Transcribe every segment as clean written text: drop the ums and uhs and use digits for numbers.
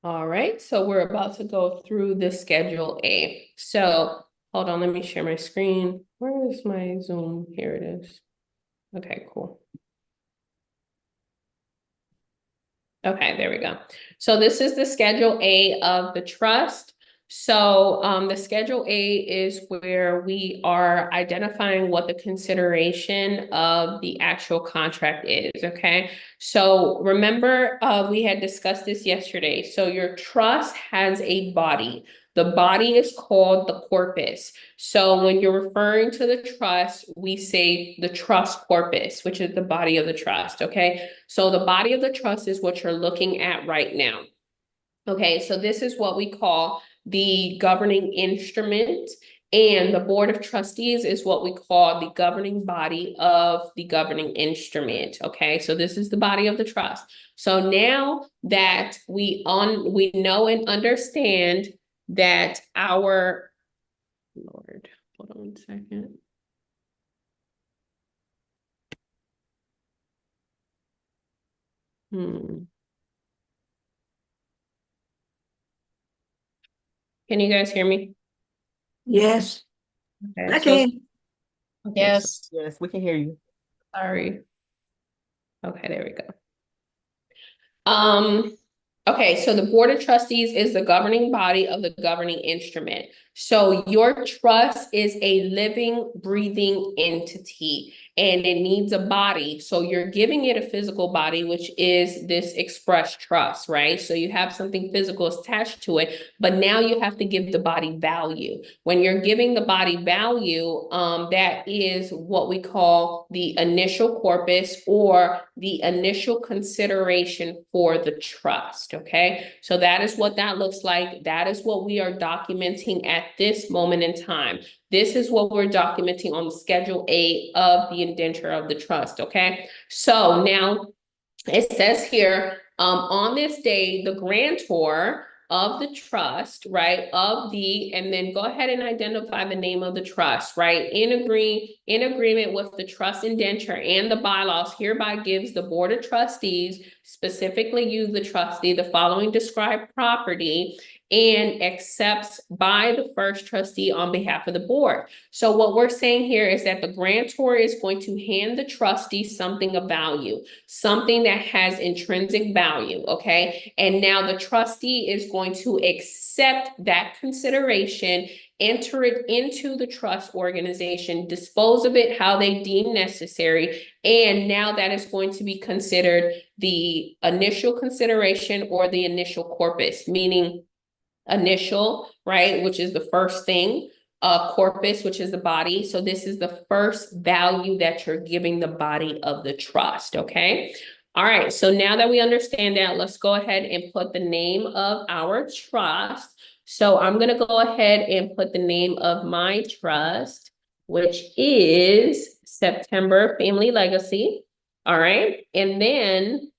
All right, so we're about to go through the Schedule A. So hold on, let me share my screen. Where is my Zoom? Here it is. Okay, cool. Okay, there we go. So this is the Schedule A of the trust. So the Schedule A is where we are identifying what the consideration of the actual contract is, okay? So remember, we had discussed this yesterday. So your trust has a body. The body is called the corpus. So when you're referring to the trust, we say the trust corpus, which is the body of the trust, okay? So the body of the trust is what you're looking at right now. Okay, so this is what we call the governing instrument, and the board of trustees is what we call the governing body of the governing instrument. Okay, so this is the body of the trust. So now that we know and understand that our Lord, hold on 1 second. Can you guys hear me? Yes, Okay, I so can. okay, so Yes. Yes, we can hear you. sorry. Okay, there we go. Okay, so the board of trustees is the governing body of the governing instrument. So your trust is a living, breathing entity, and it needs a body. So you're giving it a physical body, which is this express trust, right? So you have something physical attached to it, but now you have to give the body value. When you're giving the body value, that is what we call the initial corpus, or the initial consideration for the trust, okay? So that is what that looks like. That is what we are documenting at this moment in time. This is what we're documenting on the Schedule A of the indenture of the trust, okay? So now it says here, on this day, the grantor of the trust, right, and then go ahead and identify the name of the trust, right, in agreement with the trust indenture and the bylaws, hereby gives the board of trustees, specifically you, the trustee, the following described property, and accepts by the first trustee on behalf of the board. So what we're saying here is that the grantor is going to hand the trustee something of value, something that has intrinsic value, okay? And now the trustee is going to accept that consideration, enter it into the trust organization, dispose of it how they deem necessary, and now that is going to be considered the initial consideration or the initial corpus, meaning initial, right, which is the first thing, corpus, which is the body. So this is the first value that you're giving the body of the trust, okay? All right, so now that we understand that, let's go ahead and put the name of our trust. So I'm gonna go ahead and put the name of my trust, which is September Family Legacy. All right, and then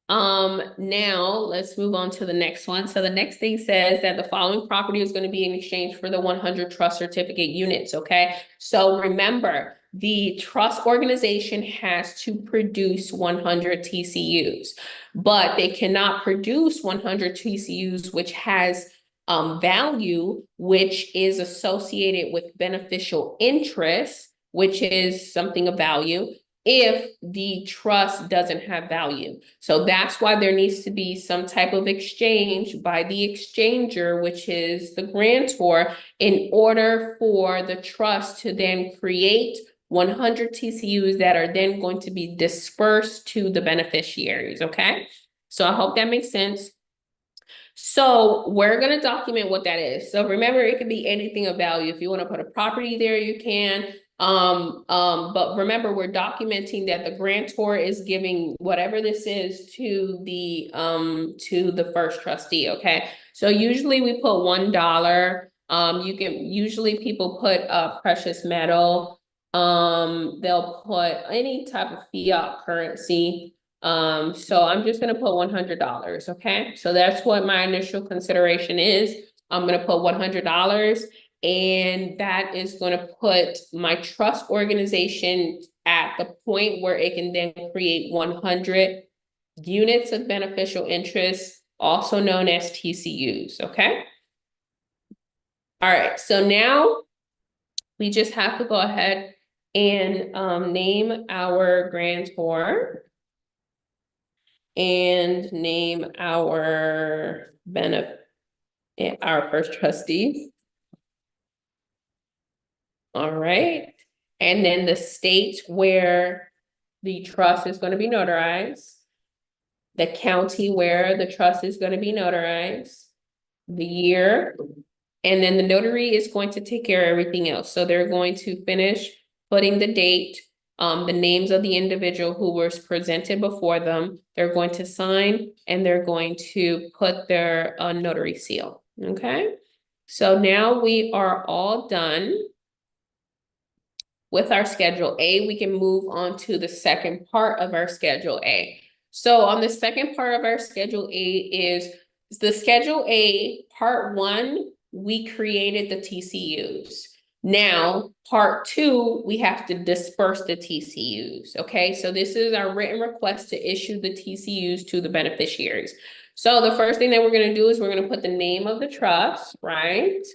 now let's move on to the next one. So the next thing says that the following property is going to be in exchange for the 100 trust certificate units, okay? So remember, the trust organization has to produce 100 TCUs, but they cannot produce 100 TCUs, which has value, which is associated with beneficial interest, which is something of value, if the trust doesn't have value. So that's why there needs to be some type of exchange by the exchanger, which is the grantor, in order for the trust to then create 100 TCUs that are then going to be dispersed to the beneficiaries, okay? So I hope that makes sense. So we're going to document what that is. So remember, it could be anything of value. If you want to put a property there, you can. But remember, we're documenting that the grantor is giving whatever this is to the first trustee. Okay. So usually we put $1. You can usually people put precious metal. They'll put any type of fiat currency. So I'm just gonna put $100, okay? So that's what my initial consideration is. I'm gonna put $100, and that is gonna put my trust organization at the point where it can then create 100 units of beneficial interest also known as TCUs, okay? All right, so now we just have to go ahead and name our grantor and name our our first trustee. All right, and then the state where the trust is going to be notarized, the county where the trust is going to be notarized, the year, and then the notary is going to take care of everything else. So they're going to finish putting the date, the names of the individual who was presented before them. They're going to sign and they're going to put their notary seal. Okay. So now we are all done with our Schedule A. We can move on to the second part of our Schedule A. So on the second part of our Schedule A is the Schedule A, Part 1, we created the TCUs. Now, Part 2, we have to disperse the TCUs, okay? So this is our written request to issue the TCUs to the beneficiaries. So the first thing that we're gonna do is we're gonna put the name of the trust, right?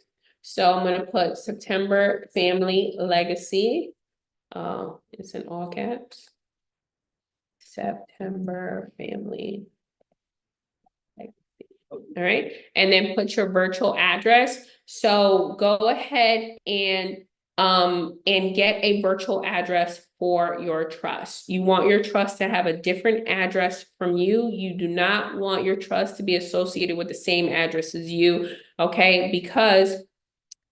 So I'm gonna put September Family Legacy. It's in all caps. September Family Legacy. All right, and then put your virtual address. So go ahead and get a virtual address for your trust. You want your trust to have a different address from you. You do not want your trust to be associated with the same address as you, okay? Because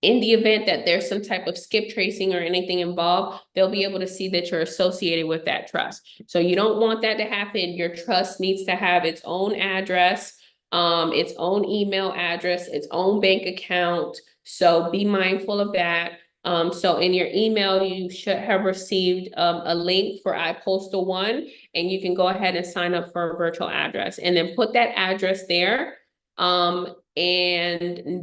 in the event that there's some type of skip tracing or anything involved, they'll be able to see that you're associated with that trust. So you don't want that to happen. Your trust needs to have its own address, its own email address, its own bank account. So be mindful of that. So in your email, you should have received a link for iPostal 1, and you can go ahead and sign up for a virtual address and then put that address there. And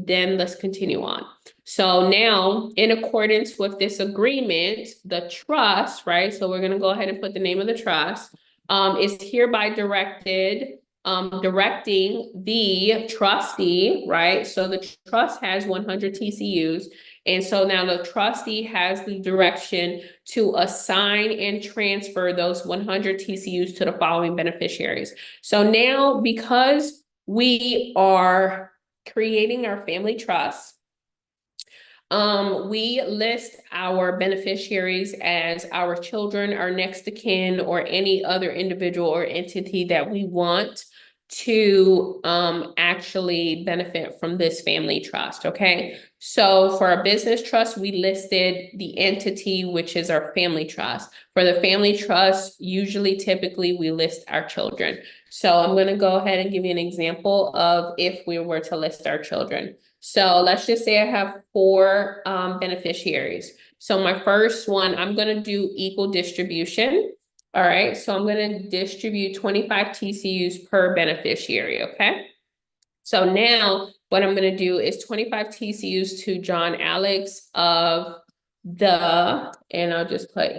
then let's continue on. So now, in accordance with this agreement, the trust, right? So we're gonna go ahead and put the name of the trust, is hereby directing the trustee, right? So the trust has 100 TCUs. And so now the trustee has the direction to assign and transfer those 100 TCUs to the following beneficiaries. So now, because we are creating our family trust, we list our beneficiaries as our children, our next of kin, or any other individual or entity that we want to actually benefit from this family trust, okay? So for our business trust, we listed the entity, which is our family trust. For the family trust, usually, typically, we list our children. So I'm gonna go ahead and give you an example of if we were to list our children. So let's just say I have 4 beneficiaries. So my first one, I'm gonna do equal distribution. All right, so I'm gonna distribute 25 TCUs per beneficiary, okay? So now what I'm gonna do is 25 TCUs to John Alex of and I'll just put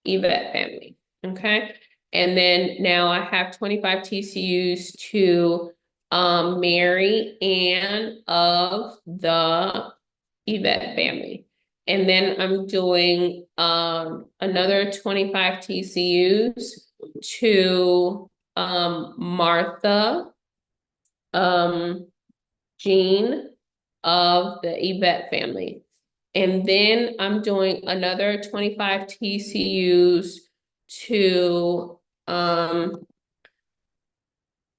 Yvette family, okay? And then now I have 25 TCUs to Mary Ann of the Yvette family. And then I'm doing another 25 TCUs to Martha Jean of the Yvette family. And then I'm doing another 25 TCUs to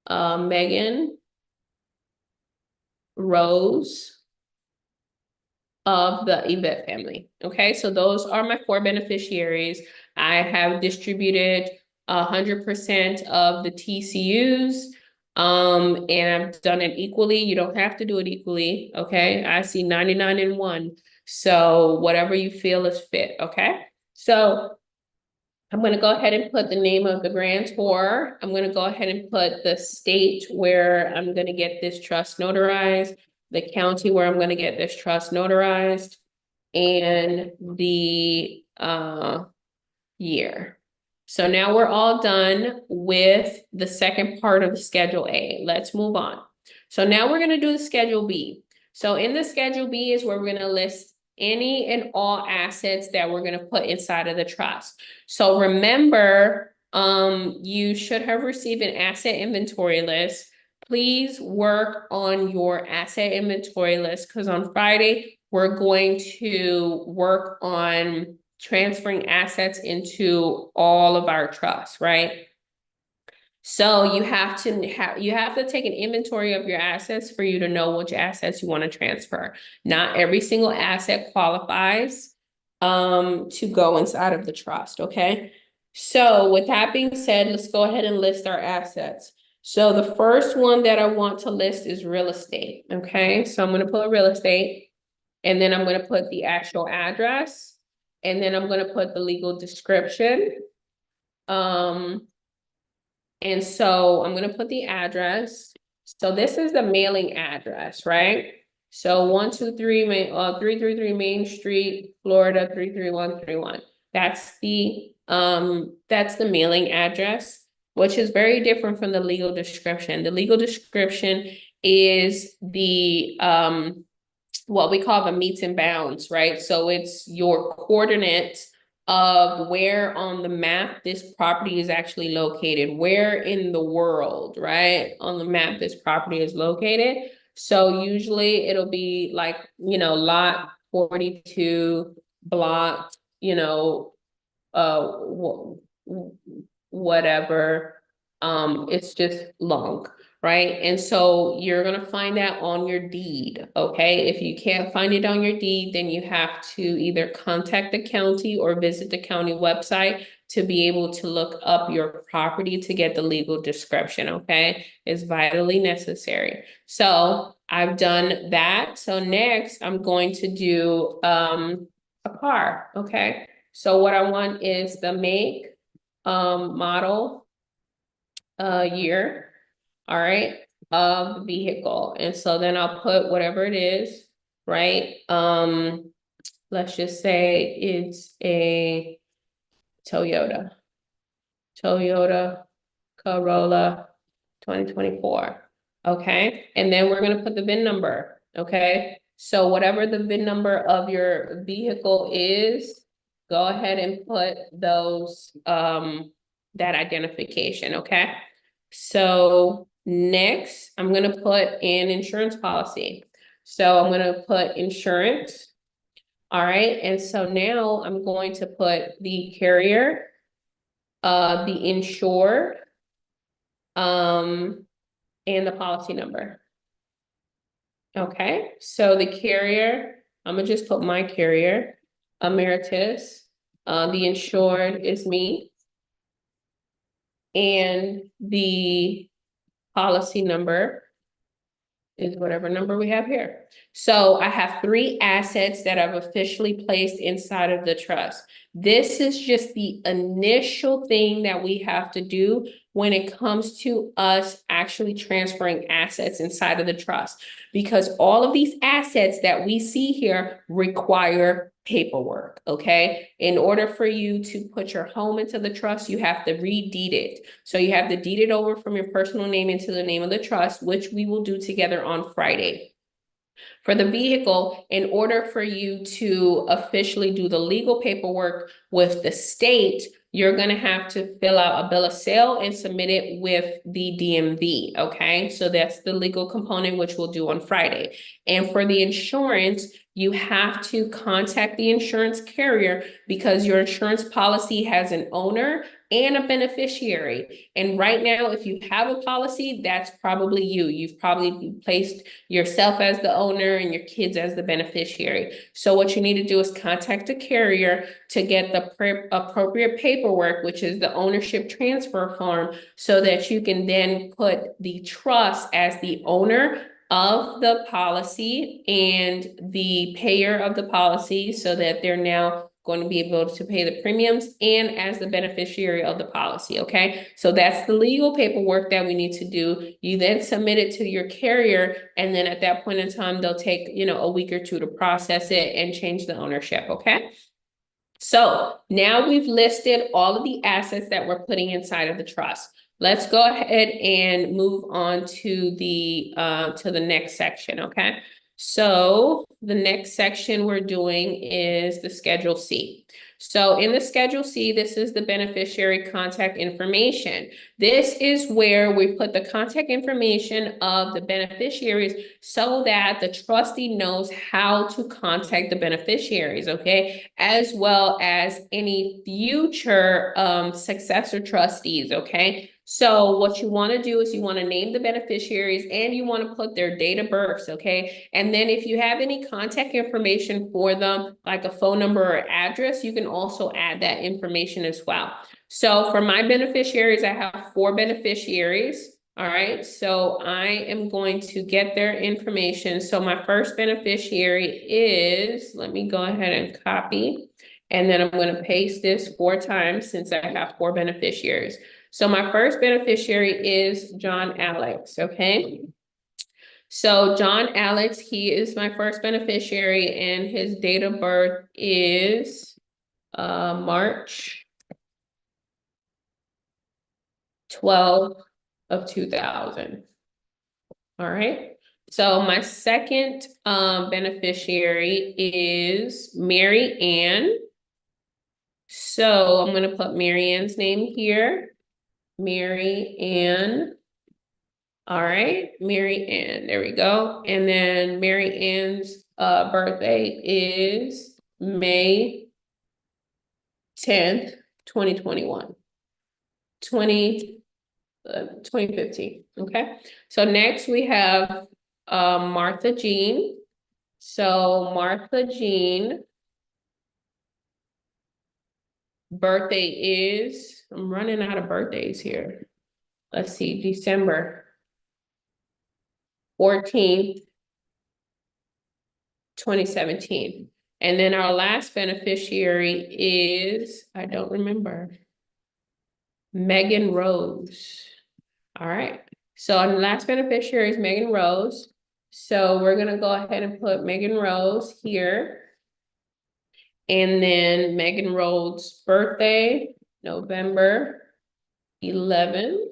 Megan Rose of the Yvette family. Okay, so those are my 4 beneficiaries. I have distributed 100% of the TCUs, and I've done it equally. You don't have to do it equally, okay? I see 99 and 1. So whatever you feel is fit, okay? So I'm gonna go ahead and put the name of the grantor. I'm gonna go ahead and put the state where I'm gonna get this trust notarized, the county where I'm gonna get this trust notarized, and the year. So now we're all done with the second part of the Schedule A. Let's move on. So now we're gonna do the Schedule B. So in the Schedule B is where we're gonna list any and all assets that we're gonna put inside of the trust. So remember, you should have received an asset inventory list. Please work on your asset inventory list, because on Friday, we're going to work on transferring assets into all of our trusts, right? So you have to take an inventory of your assets for you to know which assets you want to transfer. Not every single asset qualifies to go inside of the trust, okay? So with that being said, let's go ahead and list our assets. So the first one that I want to list is real estate, okay? So I'm going to put real estate, and then I'm going to put the actual address, and then I'm going to put the legal description. And so I'm gonna put the address. So this is the mailing address, right? So 333 Main Street, Florida 33131. That's the mailing address, which is very different from the legal description. The legal description is the what we call the meets and bounds, right? So it's your coordinates of where on the map this property is actually located, where in the world, right? On the map this property is located. So usually it'll be like, lot 42, block, whatever. It's just long, right? And so you're gonna find that on your deed, okay? If you can't find it on your deed, then you have to either contact the county or visit the county website to be able to look up your property to get the legal description, okay? It's vitally necessary. So I've done that. So next I'm going to do a car, okay? So what I want is the make, model, year, all right, of the vehicle. And so then I'll put whatever it is, right? Let's just say it's a Toyota Corolla 2024. Okay, and then we're gonna put the VIN number, okay? So whatever the VIN number of your vehicle is, go ahead and put those, that identification, okay? So next, I'm gonna put an insurance policy. So I'm gonna put insurance. All right, and so now I'm going to put the carrier, the insured, and the policy number. Okay, so the carrier, I'm gonna just put my carrier, Emeritus. The insured is me. And the policy number is whatever number we have here. So I have 3 assets that I've officially placed inside of the trust. This is just the initial thing that we have to do when it comes to us actually transferring assets inside of the trust, because all of these assets that we see here require paperwork, okay? In order for you to put your home into the trust, you have to redeed it. So you have to deed it over from your personal name into the name of the trust, which we will do together on Friday. For the vehicle, in order for you to officially do the legal paperwork with the state, you're gonna have to fill out a bill of sale and submit it with the DMV, okay? So that's the legal component, which we'll do on Friday. And for the insurance, you have to contact the insurance carrier because your insurance policy has an owner and a beneficiary. And right now, if you have a policy, that's probably you. You've probably placed yourself as the owner and your kids as the beneficiary. So what you need to do is contact a carrier to get the appropriate paperwork, which is the ownership transfer form, so that you can then put the trust as the owner of the policy and the payer of the policy, so that they're now going to be able to pay the premiums and as the beneficiary of the policy, okay? So that's the legal paperwork that we need to do. You then submit it to your carrier, and then at that point in time, they'll take, a week or 2 to process it and change the ownership, okay? So now we've listed all of the assets that we're putting inside of the trust. Let's go ahead and move on to the next section, okay? So the next section we're doing is the Schedule C. So in the Schedule C, this is the beneficiary contact information. This is where we put the contact information of the beneficiaries so that the trustee knows how to contact the beneficiaries, okay? As well as any future successor trustees, okay? So what you want to do is you want to name the beneficiaries and you want to put their date of births, okay? And then if you have any contact information for them, like a phone number or address, you can also add that information as well. So for my beneficiaries, I have 4 beneficiaries. All right, so I am going to get their information. So my first beneficiary is, let me go ahead and copy, and then I'm going to paste this 4 times since I have 4 beneficiaries. So my first beneficiary is John Alex, okay? So John Alex, he is my first beneficiary, and his date of birth is March 12th of 2000. All right. So my second beneficiary is Mary Ann. So I'm going to put Mary Ann's name here. Mary Ann. All right, Mary Ann, there we go. And then Mary Ann's birthday is May 10th, 2021. 2015, okay? So next we have Martha Jean. So Martha Jean, birthday is, I'm running out of birthdays here. Let's see, December 14th, 2017. And then our last beneficiary is, I don't remember, Megan Rose. All right. So our last beneficiary is Megan Rose. So we're going to go ahead and put Megan Rose here. And then Megan Rose's birthday, November 11,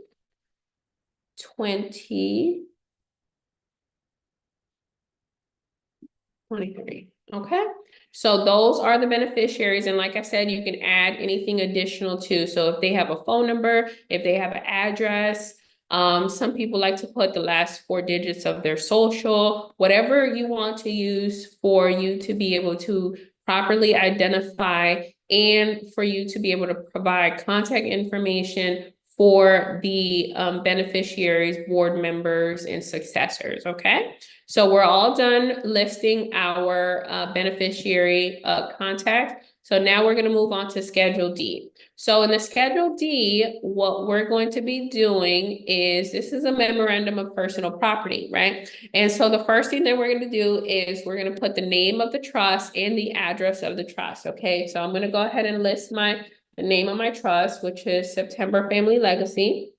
2023. Okay. So those are the beneficiaries. And like I said, you can add anything additional too. So if they have a phone number, if they have an address, some people like to put the last 4 digits of their social, whatever you want to use for you to be able to properly identify and for you to be able to provide contact information for the beneficiaries, board members, and successors, okay? So we're all done listing our beneficiary contact. So now we're going to move on to Schedule D. So in the Schedule D, what we're going to be doing is, this is a memorandum of personal property, right? And so the first thing that we're going to do is we're going to put the name of the trust and the address of the trust, okay? So I'm going to go ahead and list the name of my trust, which is September Family Legacy.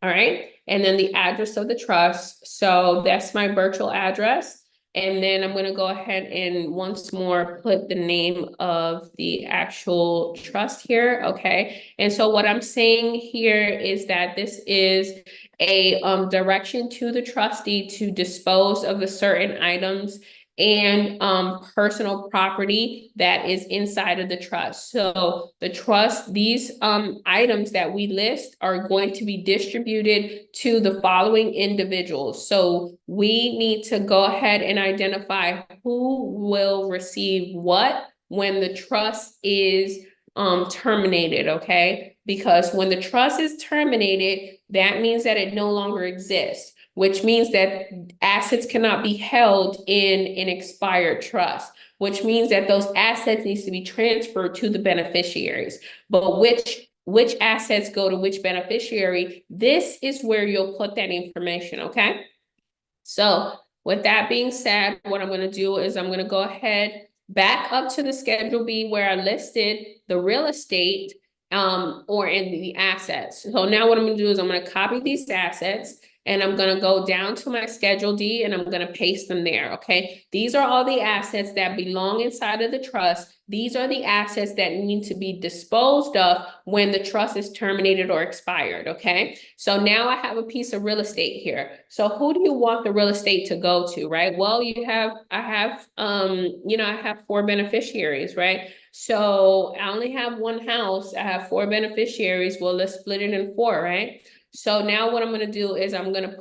All right, and then the address of the trust. So that's my virtual address. And then I'm going to go ahead and once more put the name of the actual trust here, okay? And so what I'm saying here is that this is a direction to the trustee to dispose of the certain items and personal property that is inside of the trust. So the trust, these items that we list are going to be distributed to the following individuals. So we need to go ahead and identify who will receive what when the trust is terminated, okay? Because when the trust is terminated, that means that it no longer exists, which means that assets cannot be held in an expired trust, which means that those assets needs to be transferred to the beneficiaries. But which assets go to which beneficiary, this is where you'll put that information, okay? So with that being said, what I'm going to do is I'm going to go ahead back up to the Schedule B where I listed the real estate or in the assets. So now what I'm going to do is I'm going to copy these assets. and I'm gonna go down to my Schedule D and I'm gonna paste them there, okay? These are all the assets that belong inside of the trust. These are the assets that need to be disposed of when the trust is terminated or expired, okay? So now I have a piece of real estate here. So who do you want the real estate to go to, right? Well, I have 4 beneficiaries, right? So I only have one house. I have 4 beneficiaries. Well, let's split it in 4, right? So now what I'm gonna do is I'm gonna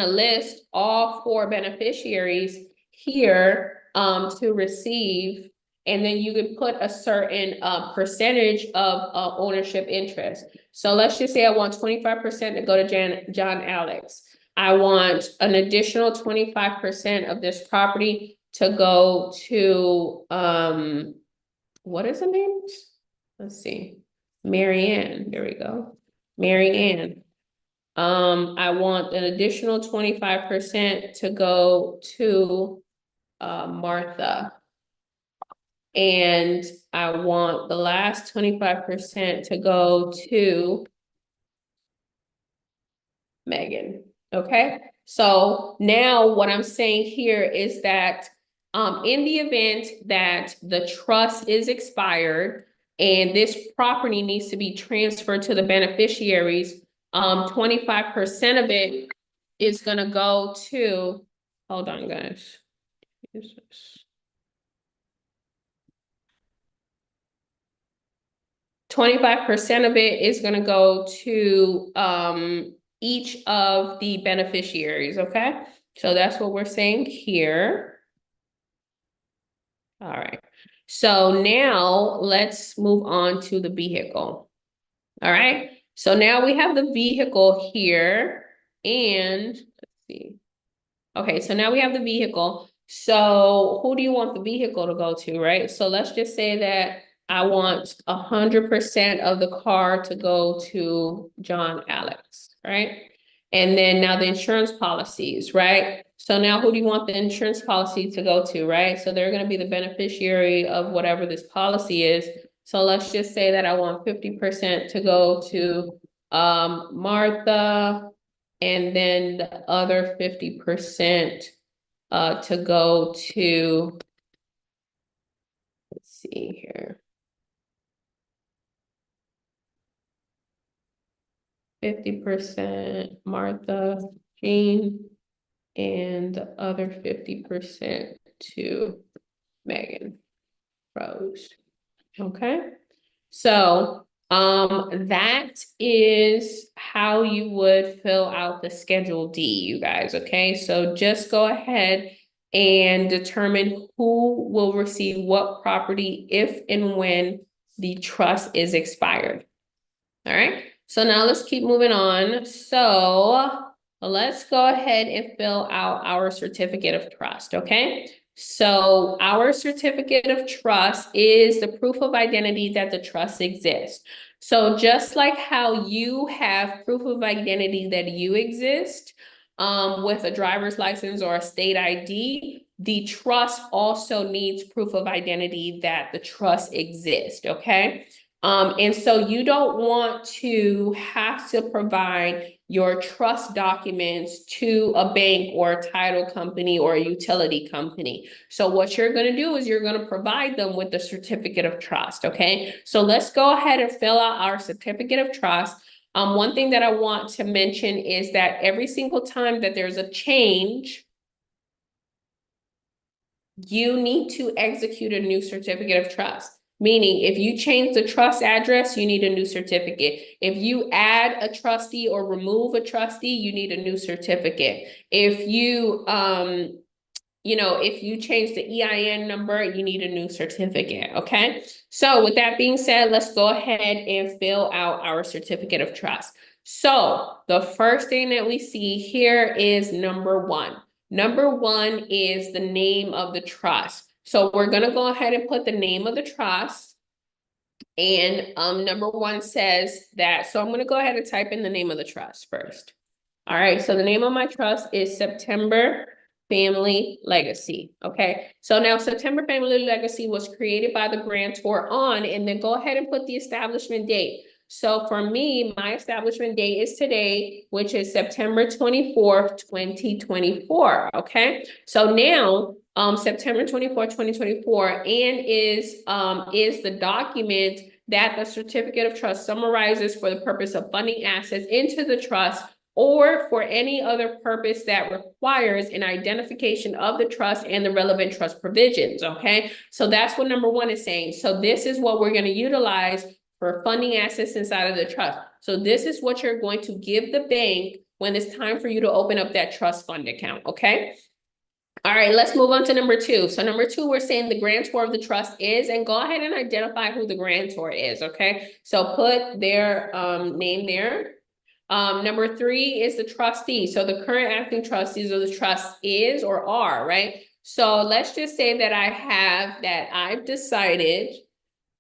list all 4 beneficiaries here to receive, and then you can put a certain percentage of ownership interest. So let's just say I want 25% to go to John Alex. I want an additional 25% of this property to go to what is the name? Let's see. Mary Ann. There we go. Mary Ann. I want an additional 25% to go to Martha. And I want the last 25% to go to Megan. Okay, so now what I'm saying here is that in the event that the trust is expired and this property needs to be transferred to the beneficiaries, 25% of it is gonna go to, hold on, guys. 25% of it is gonna go to each of the beneficiaries, okay? So that's what we're saying here. All right, so now let's move on to the vehicle. All right, so now we have the vehicle here, and let's see. Okay, so now we have the vehicle. So who do you want the vehicle to go to, right? So let's just say that I want 100% of the car to go to John Alex, right? And then now the insurance policies, right? So now who do you want the insurance policy to go to, right? So they're gonna be the beneficiary of whatever this policy is. So let's just say that I want 50% to go to Martha, and then the other 50% to go to, let's see here. 50% Martha, Jean, and the other 50% to Megan, Rose. Okay, so that is how you would fill out the Schedule D, you guys, okay? So just go ahead and determine who will receive what property if and when the trust is expired. All right, so now let's keep moving on. So let's go ahead and fill out our certificate of trust, okay? So our certificate of trust is the proof of identity that the trust exists. So just like how you have proof of identity that you exist with a driver's license or a state ID, the trust also needs proof of identity that the trust exists, okay? And so you don't want to have to provide your trust documents to a bank or a title company or a utility company. So what you're going to do is you're going to provide them with the certificate of trust, okay? So let's go ahead and fill out our certificate of trust. One thing that I want to mention is that every single time that there's a change, you need to execute a new certificate of trust. Meaning, if you change the trust address, you need a new certificate. If you add a trustee or remove a trustee, you need a new certificate. If you, if you change the EIN number, you need a new certificate, okay? So with that being said, let's go ahead and fill out our certificate of trust. So the first thing that we see here is number 1. Number 1 is the name of the trust. So we're gonna go ahead and put the name of the trust. And number 1 says that, so I'm gonna go ahead and type in the name of the trust first. All right, so the name of my trust is September Family Legacy, okay? So now September Family Legacy was created by the grantor on, and then go ahead and put the establishment date. So for me, my establishment date is today, which is September 24th, 2024. Okay. So now, September 24th, 2024, and is the document that the certificate of trust summarizes for the purpose of funding assets into the trust or for any other purpose that requires an identification of the trust and the relevant trust provisions, okay? So that's what number one is saying. So this is what we're gonna utilize for funding assets inside of the trust. So this is what you're going to give the bank when it's time for you to open up that trust fund account, okay? All right, let's move on to number two. So number two, we're saying the grantor of the trust is, and go ahead and identify who the grantor is, okay? So put their name there. Number three is the trustee. So the current acting trustees of the trust is or are, right? So let's just say that I've decided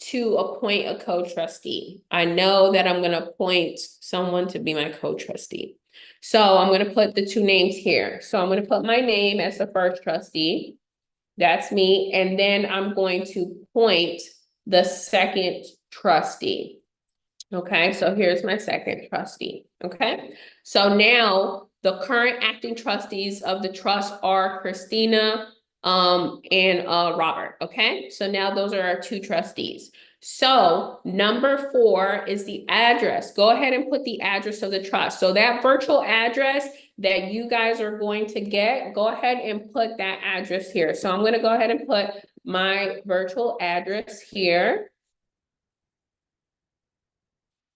to appoint a co-trustee. I know that I'm gonna appoint someone to be my co-trustee. So I'm gonna put the two names here. So I'm gonna put my name as the first trustee. That's me. And then I'm going to appoint the second trustee. Okay, so here's my second trustee, okay? So now the current acting trustees of the trust are Christina and Robert, okay? So now those are our two trustees. So number four is the address. Go ahead and put the address of the trust. So that virtual address that you guys are going to get, go ahead and put that address here. So I'm gonna go ahead and put my virtual address here.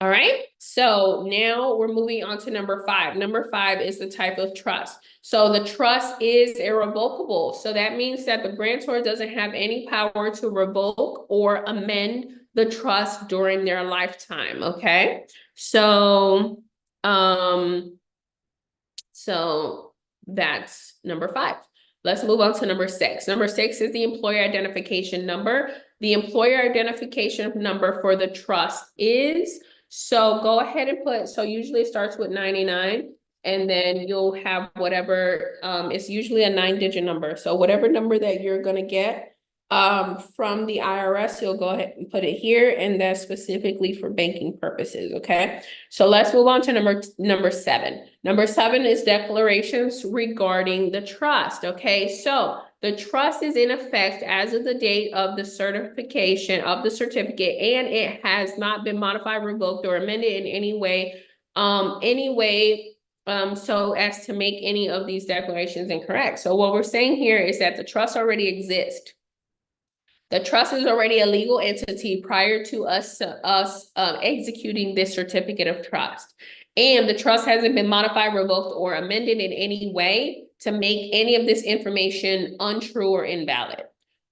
All right, so now we're moving on to number five. Number five is the type of trust. So the trust is irrevocable. So that means that the grantor doesn't have any power to revoke or amend the trust during their lifetime, okay? So that's number five. Let's move on to number six. Number six is the employer identification number. The employer identification number for the trust is, so go ahead and put, so usually it starts with 99 and then you'll have whatever, it's usually a 9-digit number. So whatever number that you're gonna get from the IRS, you'll go ahead and put it here, and that's specifically for banking purposes, okay? So let's move on to number seven. Number seven is declarations regarding the trust, okay? So the trust is in effect as of the date of the certification of the certificate, and it has not been modified, revoked, or amended in any way, so as to make any of these declarations incorrect. So what we're saying here is that the trust already exists. The trust is already a legal entity prior to us executing this certificate of trust. And the trust hasn't been modified, revoked, or amended in any way to make any of this information untrue or invalid.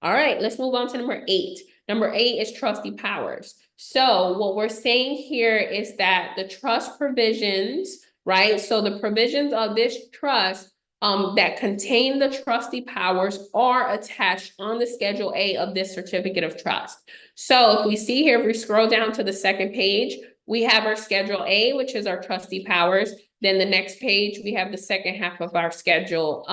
All right, let's move on to number eight. Number eight is trustee powers. So what we're saying here is that the trust provisions, right? So the provisions of this trust that contain the trustee powers are attached on the Schedule A of this certificate of trust. So if we see here, if we scroll down to the second page, we have our Schedule A, which is our trustee powers. Then the next page, we have the second half of our Schedule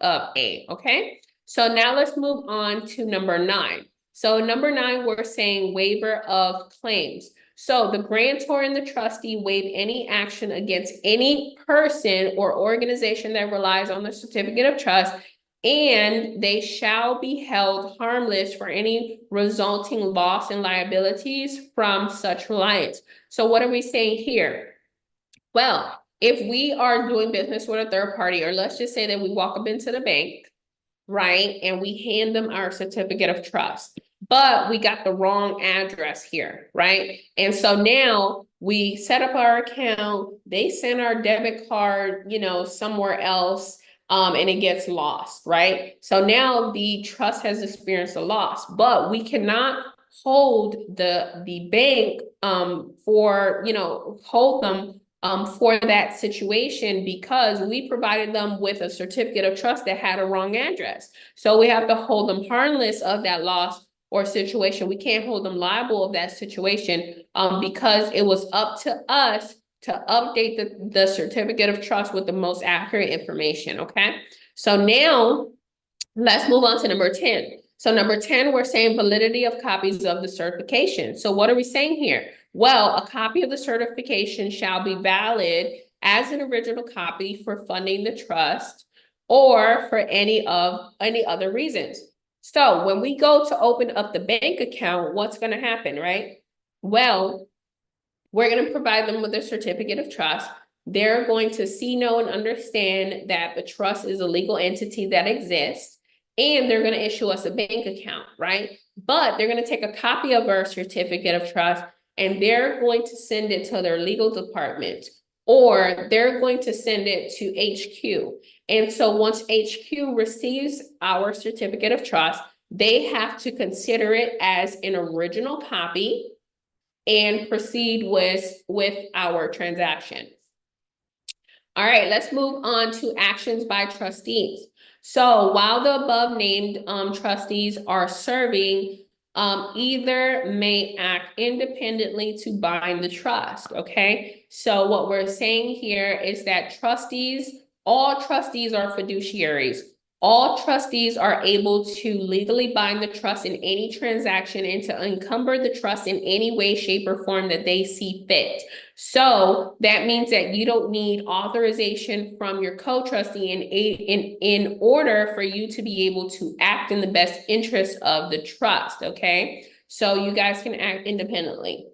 A, okay? So now let's move on to number 9. So number 9, we're saying waiver of claims. So the grantor and the trustee waive any action against any person or organization that relies on the certificate of trust, and they shall be held harmless for any resulting loss and liabilities from such reliance. So what are we saying here? Well, if we are doing business with a third party, or let's just say that we walk up into the bank, right, and we hand them our certificate of trust, but we got the wrong address here, right? And so now we set up our account, they send our debit card, somewhere else, and it gets lost, right? So now the trust has experienced a loss, but we cannot hold the bank hold them for that situation, because we provided them with a certificate of trust that had a wrong address. So we have to hold them harmless of that loss or situation. We can't hold them liable of that situation because it was up to us to update the certificate of trust with the most accurate information, okay? So now let's move on to number 10. So number 10, we're saying validity of copies of the certification. So what are we saying here? Well, a copy of the certification shall be valid as an original copy for funding the trust or for any other reasons. So when we go to open up the bank account, what's going to happen, right? Well, we're going to provide them with a certificate of trust. They're going to see, know, and understand that the trust is a legal entity that exists, and they're going to issue us a bank account, right? But they're going to take a copy of our certificate of trust, and they're going to send it to their legal department, or they're going to send it to HQ. And so once HQ receives our certificate of trust, they have to consider it as an original copy and proceed with our transaction. All right, let's move on to actions by trustees. So while the above named trustees are serving, either may act independently to bind the trust, okay? So what we're saying here is that all trustees are fiduciaries. All trustees are able to legally bind the trust in any transaction and to encumber the trust in any way, shape, or form that they see fit. So that means that you don't need authorization from your co-trustee in order for you to be able to act in the best interest of the trust, okay? So you guys can act independently.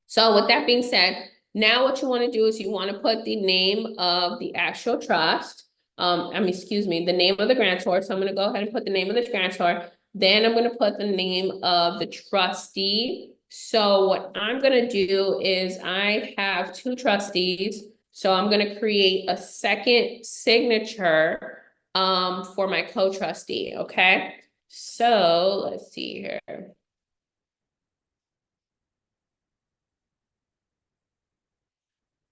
So with that being said, now what you want to do is you want to put the name of the actual trust, the name of the grantor. So I'm going to go ahead and put the name of the grantor. Then I'm going to put the name of the trustee. So what I'm going to do is I have two trustees. So I'm going to create a second signature for my co-trustee. Okay. So let's see here.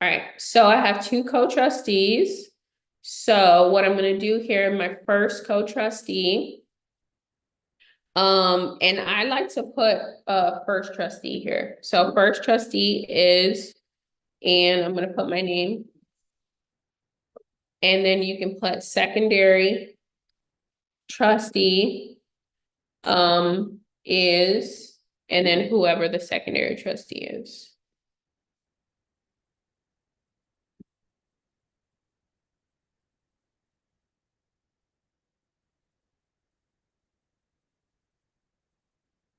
All right, so I have two co-trustees. So what I'm gonna do here, my first co-trustee, and I like to put first trustee here. So first trustee is, and I'm gonna put my name. And then you can put secondary trustee is, and then whoever the secondary trustee is.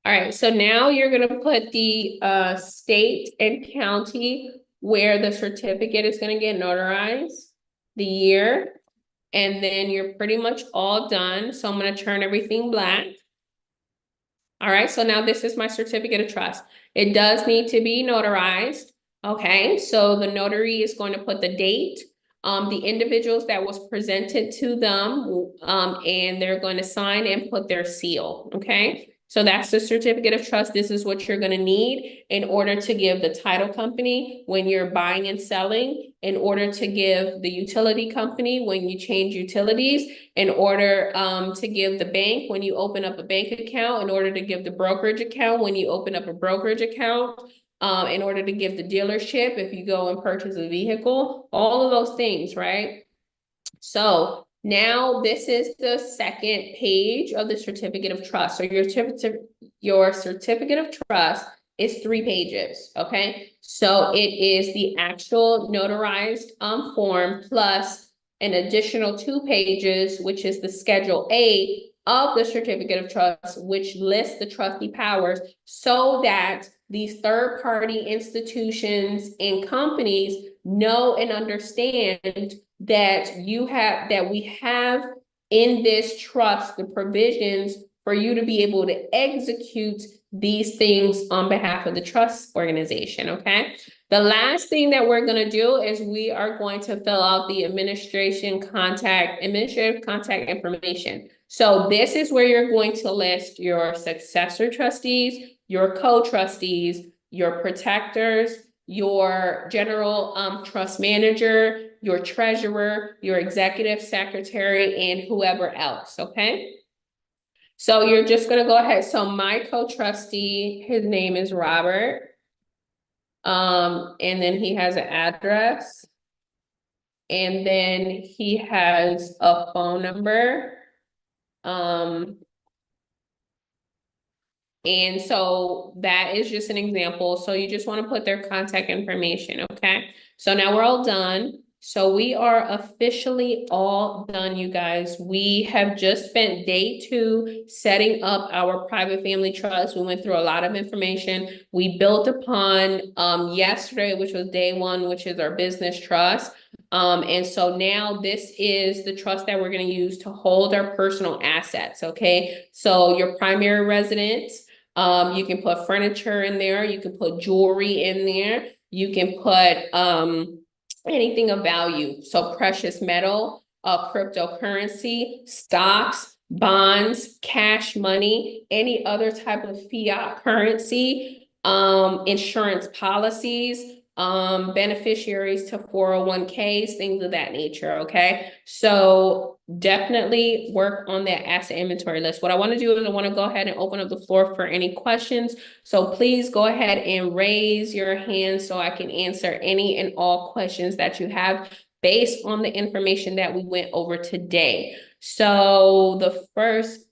All right, so now you're gonna put the state and county where the certificate is gonna get notarized, the year, and then you're pretty much all done. So I'm gonna turn everything black. All right, so now this is my certificate of trust. It does need to be notarized. Okay, so the notary is going to put the date, the individuals that was presented to them, and they're going to sign and put their seal. Okay. So that's the certificate of trust. This is what you're going to need in order to give the title company when you're buying and selling, in order to give the utility company when you change utilities, in order to give the bank when you open up a bank account, in order to give the brokerage account when you open up a brokerage account, in order to give the dealership if you go and purchase a vehicle, all of those things, right? So now this is the second page of the certificate of trust. So your certificate of trust is 3 pages, okay? So it is the actual notarized form plus an additional 2 pages, which is the Schedule A of the certificate of trust, which lists the trustee powers so that these third-party institutions and companies know and understand that we have in this trust the provisions for you to be able to execute these things on behalf of the trust organization, okay? The last thing that we're gonna do is we are going to fill out the administrative contact information. So this is where you're going to list your successor trustees, your co-trustees, your protectors, your general trust manager, your treasurer, your executive secretary, and whoever else, okay? So you're just gonna go ahead. So my co-trustee, his name is Robert. And then he has an address. And then he has a phone number. And so that is just an example. So you just want to put their contact information, okay? So now we're all done. So we are officially all done, you guys. We have just spent day 2 setting up our private family trust. We went through a lot of information. We built upon yesterday, which was day 1, which is our business trust. And so now this is the trust that we're going to use to hold our personal assets, okay? So your primary residence, you can put furniture in there, you can put jewelry in there, you can put anything of value. So precious metal, cryptocurrency, stocks, bonds, cash money, any other type of fiat currency, insurance policies, beneficiaries to 401ks, things of that nature, okay? So definitely work on that asset inventory list. What I want to do is I want to go ahead and open up the floor for any questions. So please go ahead and raise your hand so I can answer any and all questions that you have based on the information that we went over today. So the first,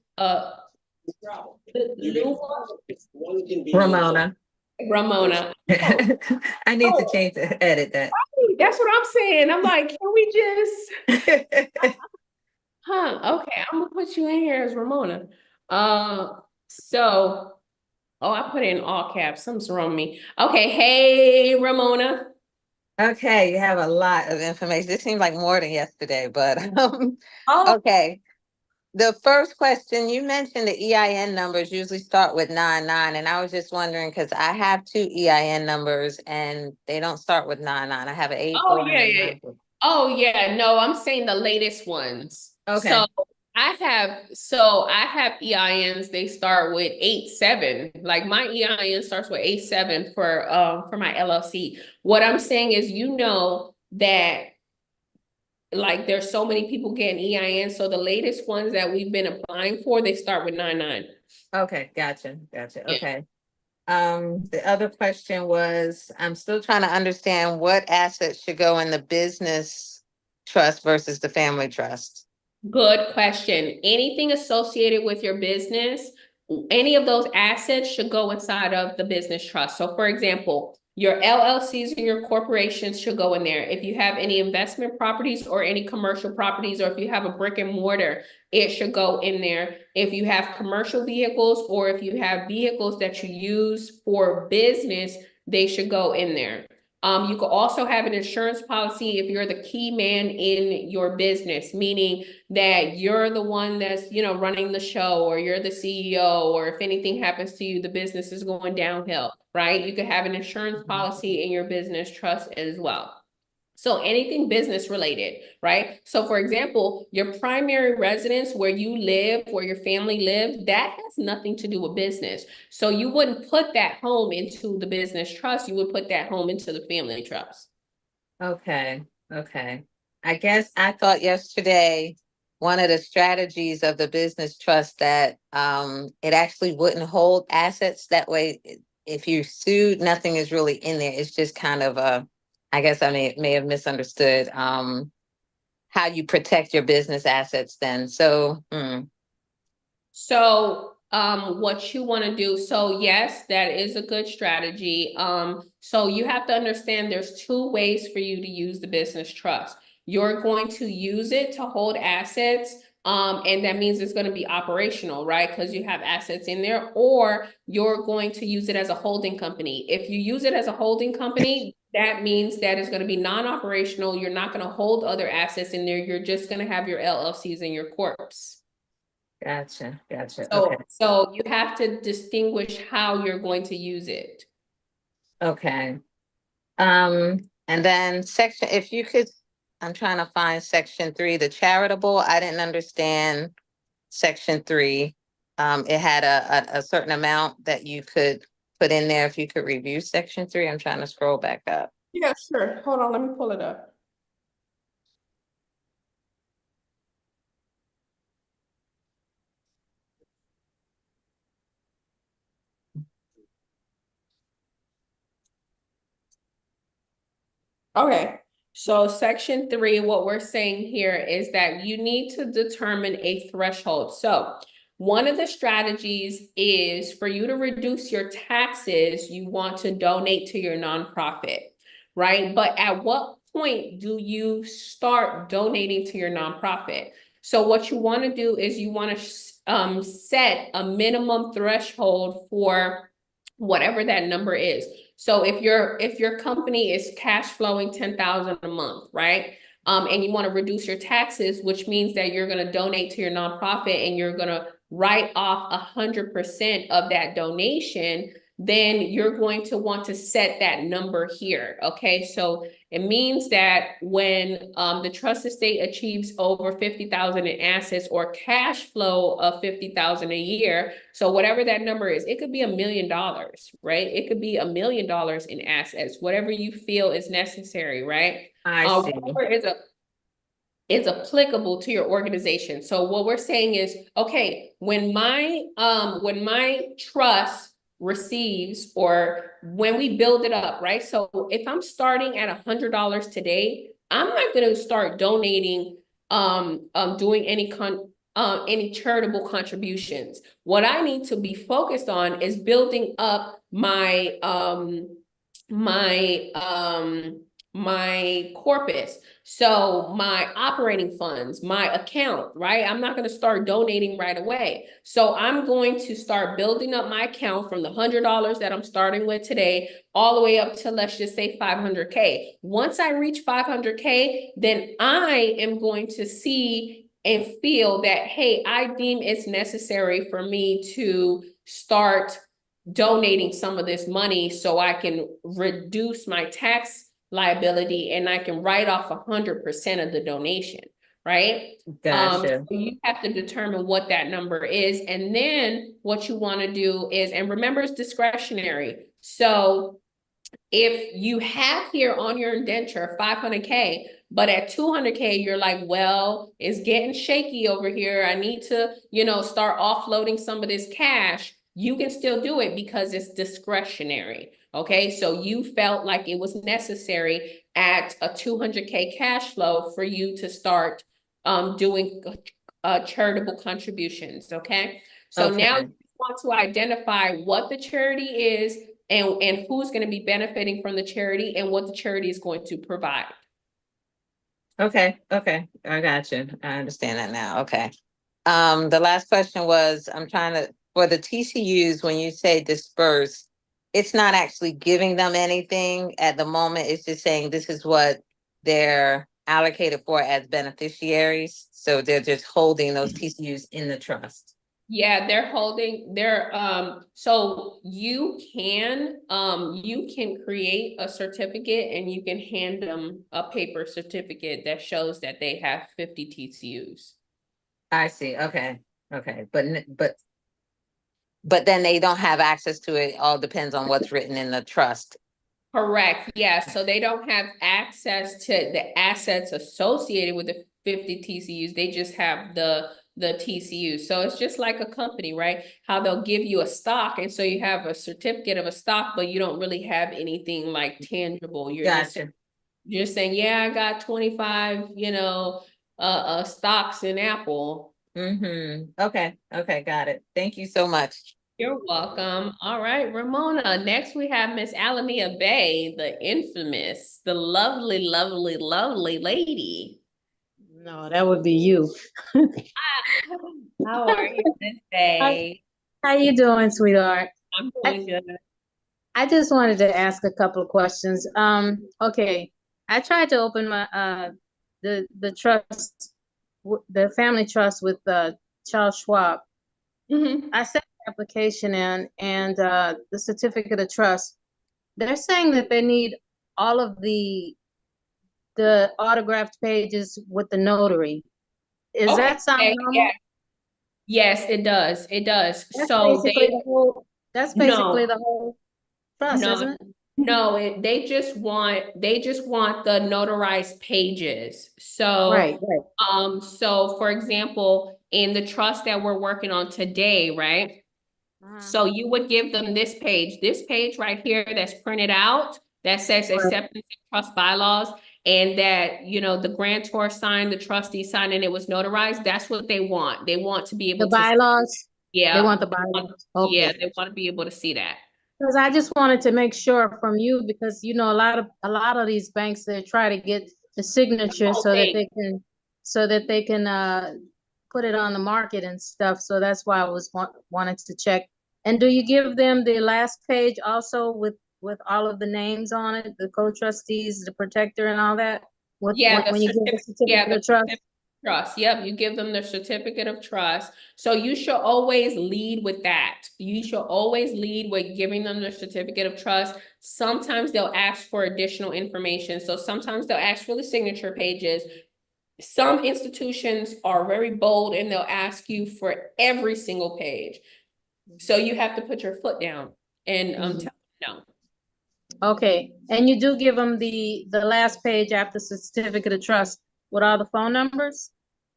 Ramona. Ramona. I need to change the edit that. That's what I'm saying. I'm like, can we just, okay, I'm gonna put you in here as Ramona. So, oh, I put it in all caps. Something's wrong with me. Okay, hey, Ramona. Okay, you have a lot of information. This seems like more than yesterday, but Oh, okay. The first question, you mentioned the EIN numbers usually start with 99, and I was just wondering because I have 2 EIN numbers and they don't start with 99. I have an 84 and yeah, a yeah. 94. Oh, yeah. No, I'm saying the latest ones. Okay. I have EINs, they start with 87. Like my EIN starts with 87 for my LLC. What I'm saying is, you know, that like there's so many people getting EIN. So the latest ones that we've been applying for, they start with 99. Okay, gotcha. Yeah. Okay. The other question was, I'm still trying to understand what assets should go in the business trust versus the family trust. Good question. Anything associated with your business, any of those assets should go inside of the business trust. So for example, your LLCs and your corporations should go in there. If you have any investment properties or any commercial properties, or if you have a brick and mortar, it should go in there. If you have commercial vehicles or if you have vehicles that you use for business, they should go in there. You could also have an insurance policy if you're the key man in your business, meaning that you're the one that's, you know, running the show, or you're the CEO, or if anything happens to you, the business is going downhill, right? You could have an insurance policy in your business trust as well. So anything business related, right? So for example, your primary residence where you live, where your family live, that has nothing to do with business. So you wouldn't put that home into the business trust. You would put that home into the family trust. Okay, okay. I guess I thought yesterday, one of the strategies of the business trust that it actually wouldn't hold assets that way. If you sued, nothing is really in there. It's just kind of I guess I may have misunderstood how you protect your business assets then. So So, what you want to do, so yes, that is a good strategy. So you have to understand there's 2 ways for you to use the business trust. You're going to use it to hold assets, and that means it's going to be operational, right? Because you have assets in there, or you're going to use it as a holding company. If you use it as a holding company, that means that it's going to be non-operational. You're not going to hold other assets in there. You're just going to have your LLCs and your corps. gotcha. Okay. So you have to distinguish how you're going to use it. Okay. And then section, if you could, I'm trying to find section 3, the charitable. I didn't understand section 3. It had a certain amount that you could put in there. If you could review section 3, I'm trying to scroll back up. Yeah, sure. Hold on, let me pull it up. Okay, so section 3, what we're saying here is that you need to determine a threshold. So One of the strategies is for you to reduce your taxes, you want to donate to your nonprofit, right? But at what point do you start donating to your nonprofit? So what you want to do is you want to set a minimum threshold for whatever that number is. So if your company is cash flowing 10,000 a month, right? And you want to reduce your taxes, which means that you're going to donate to your nonprofit and you're going to write off 100% of that donation, then you're going to want to set that number here. Okay, so it means that when the trust estate achieves over 50,000 in assets or cash flow of 50,000 a year, so whatever that number is, it could be $1 million, right? It could be $1 million in assets, whatever you feel is necessary, right? I see. Whatever is applicable to your organization. So what we're saying is, okay, when my trust receives, or when we build it up, right? So if I'm starting at $100 today, I'm not going to start donating, doing any charitable contributions. What I need to be focused on is building up my corpus. So my operating funds, my account, right? I'm not going to start donating right away. So I'm going to start building up my account from the $100 that I'm starting with today, all the way up to, let's just say, 500K. Once I reach 500K, then I am going to see and feel that, hey, I deem it's necessary for me to start donating some of this money so I can reduce my tax liability and I can write off 100% of the donation, right? Gotcha. So you have to determine what that number is. And then what you want to do is, and remember, it's discretionary. So if you have here on your indenture 500K, but at 200K, you're like, well, it's getting shaky over here. I need to, start offloading some of this cash. You can still do it because it's discretionary. Okay, so you felt like it was necessary at a 200K cash flow for you to start doing charitable contributions. Okay, so now you want to identify what the charity is and who's going to be benefiting from the charity and what the charity is going to provide. Okay, I got you. I understand that now. Okay. The last question was, for the TCUs, when you say disperse, it's not actually giving them anything at the moment. It's just saying this is what they're allocated for as beneficiaries. So they're just holding those TCUs in the trust. Yeah, so you can create a certificate and you can hand them a paper certificate that shows that they have 50 TCUs. I see. Okay. But then they don't have access to it. All depends on what's written in the trust. Correct. Yeah. So they don't have access to the assets associated with the 50 TCUs. They just have the TCUs. So it's just like a company, right? How they'll give you a stock. And so you have a certificate of a stock, but you don't really have anything like tangible. You're just saying, yeah, I got 25, stocks in Apple. Okay. Got it. Thank you so much. You're welcome. All right, Ramona. Next, we have Miss Alamia Bay, the infamous, the lovely, lovely, lovely lady. No, that would be you. How are you this day? How you doing, sweetheart? I'm doing good. I just wanted to ask a couple of questions. Okay, I tried to open my the trust, the family trust with Charles Schwab. I sent the application in, and the certificate of trust. They're saying that they need all of the autographed pages with the notary. Is that something normal? Yeah. Yes, it does. It does. That's So basically the whole trust, isn't it? No, they just want the notarized pages. So right. So for example, in the trust that we're working on today, right? So you would give them this page right here that's printed out that says acceptance of trust bylaws, and that, the grantor signed, the trustee signed, and it was notarized. That's what they want. They want to be able the bylaws. Yeah. They want the buyer. Yeah, Okay. they want to be able to see that. Because I just wanted to make sure from you, because you know, a lot of these banks, they try to get the signature so that Okay. they can put it on the market and stuff. So that's why I was wanted to check. And do you give them the last page also with all of the names on it, the co-trustees, the protector and all that? Yeah, the When you give the certificate, yeah, certificate the of trust? certificate of trust. Yep, you give them the certificate of trust. So you should always lead with that. You should always lead with giving them the certificate of trust. Sometimes they'll ask for additional information. So sometimes they'll ask for the signature pages. Some institutions are very bold and they'll ask you for every single page. So you have to put your foot down and tell them no. Okay, and you do give them the last page after certificate of trust with all the phone numbers?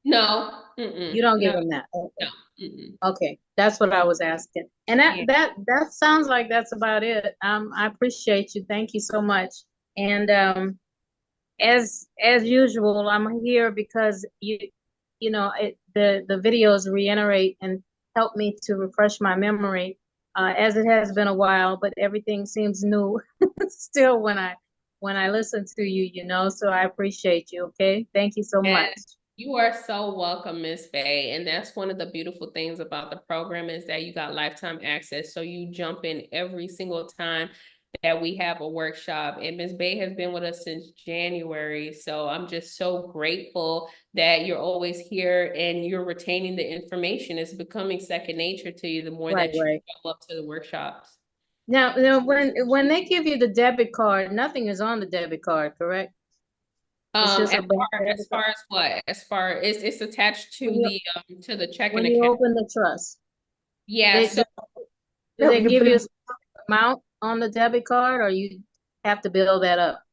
No. You don't give No, them that? no. Okay. Okay, that's what I was asking. And Yeah. that sounds like that's about it. I appreciate you. Thank you so much. And as usual, I'm here because you know, the videos reiterate and help me to refresh my memory, as it has been a while, but everything seems new still when I listen to you, you know, so I appreciate you. Okay, thank you so much. You are so welcome, Miss Faye. And that's one of the beautiful things about the program is that you got lifetime access. So you jump in every single time that we have a workshop. And Miss Bay has been with us since January. So I'm just so grateful that you're always here and you're retaining the information. It's becoming second nature to you the more that you show up to the workshops. Now, when they give you the debit card, nothing is on the debit card, correct? It's just As a bank far debit card. as what? As far as it's attached to the checking When you account. open the trust, Yeah, so do they give you a amount on the debit card, or you have to build that up?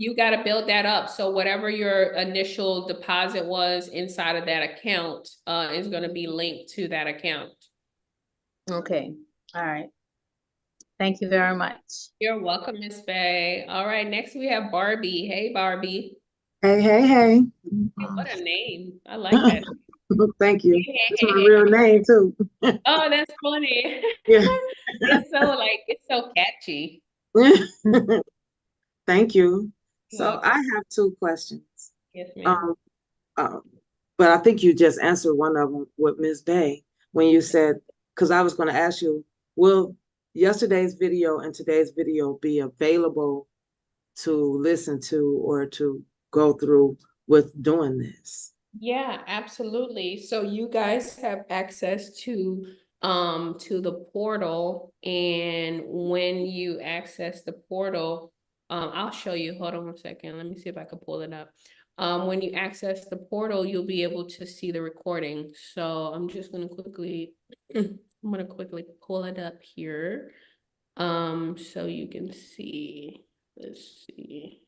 you got to build that up. So whatever your initial deposit was inside of that account is going to be linked to that account. Okay, all right. Thank you very much. You're welcome, Miss Faye. All right, next we have Barbie. Hey, Barbie. Hey, hey, hey. What a name. I like that. Thank you. Hey, It's hey, my hey, real name too. Oh, that's funny. Yeah. It's so catchy. Thank you. So Welcome. I have two questions. Yes, ma'am. But I think you just answered one of them with Ms. Bay when you said, because I was going to ask you, will yesterday's video and today's video be available to listen to or to go through with doing this? Yeah, absolutely. So you guys have access to the portal, and when you access the portal, I'll show you. Hold on 1 second. Let me see if I can pull it up. When you access the portal, you'll be able to see the recording. So I'm just gonna quickly I'm gonna quickly pull it up here. So you can see. Let's see.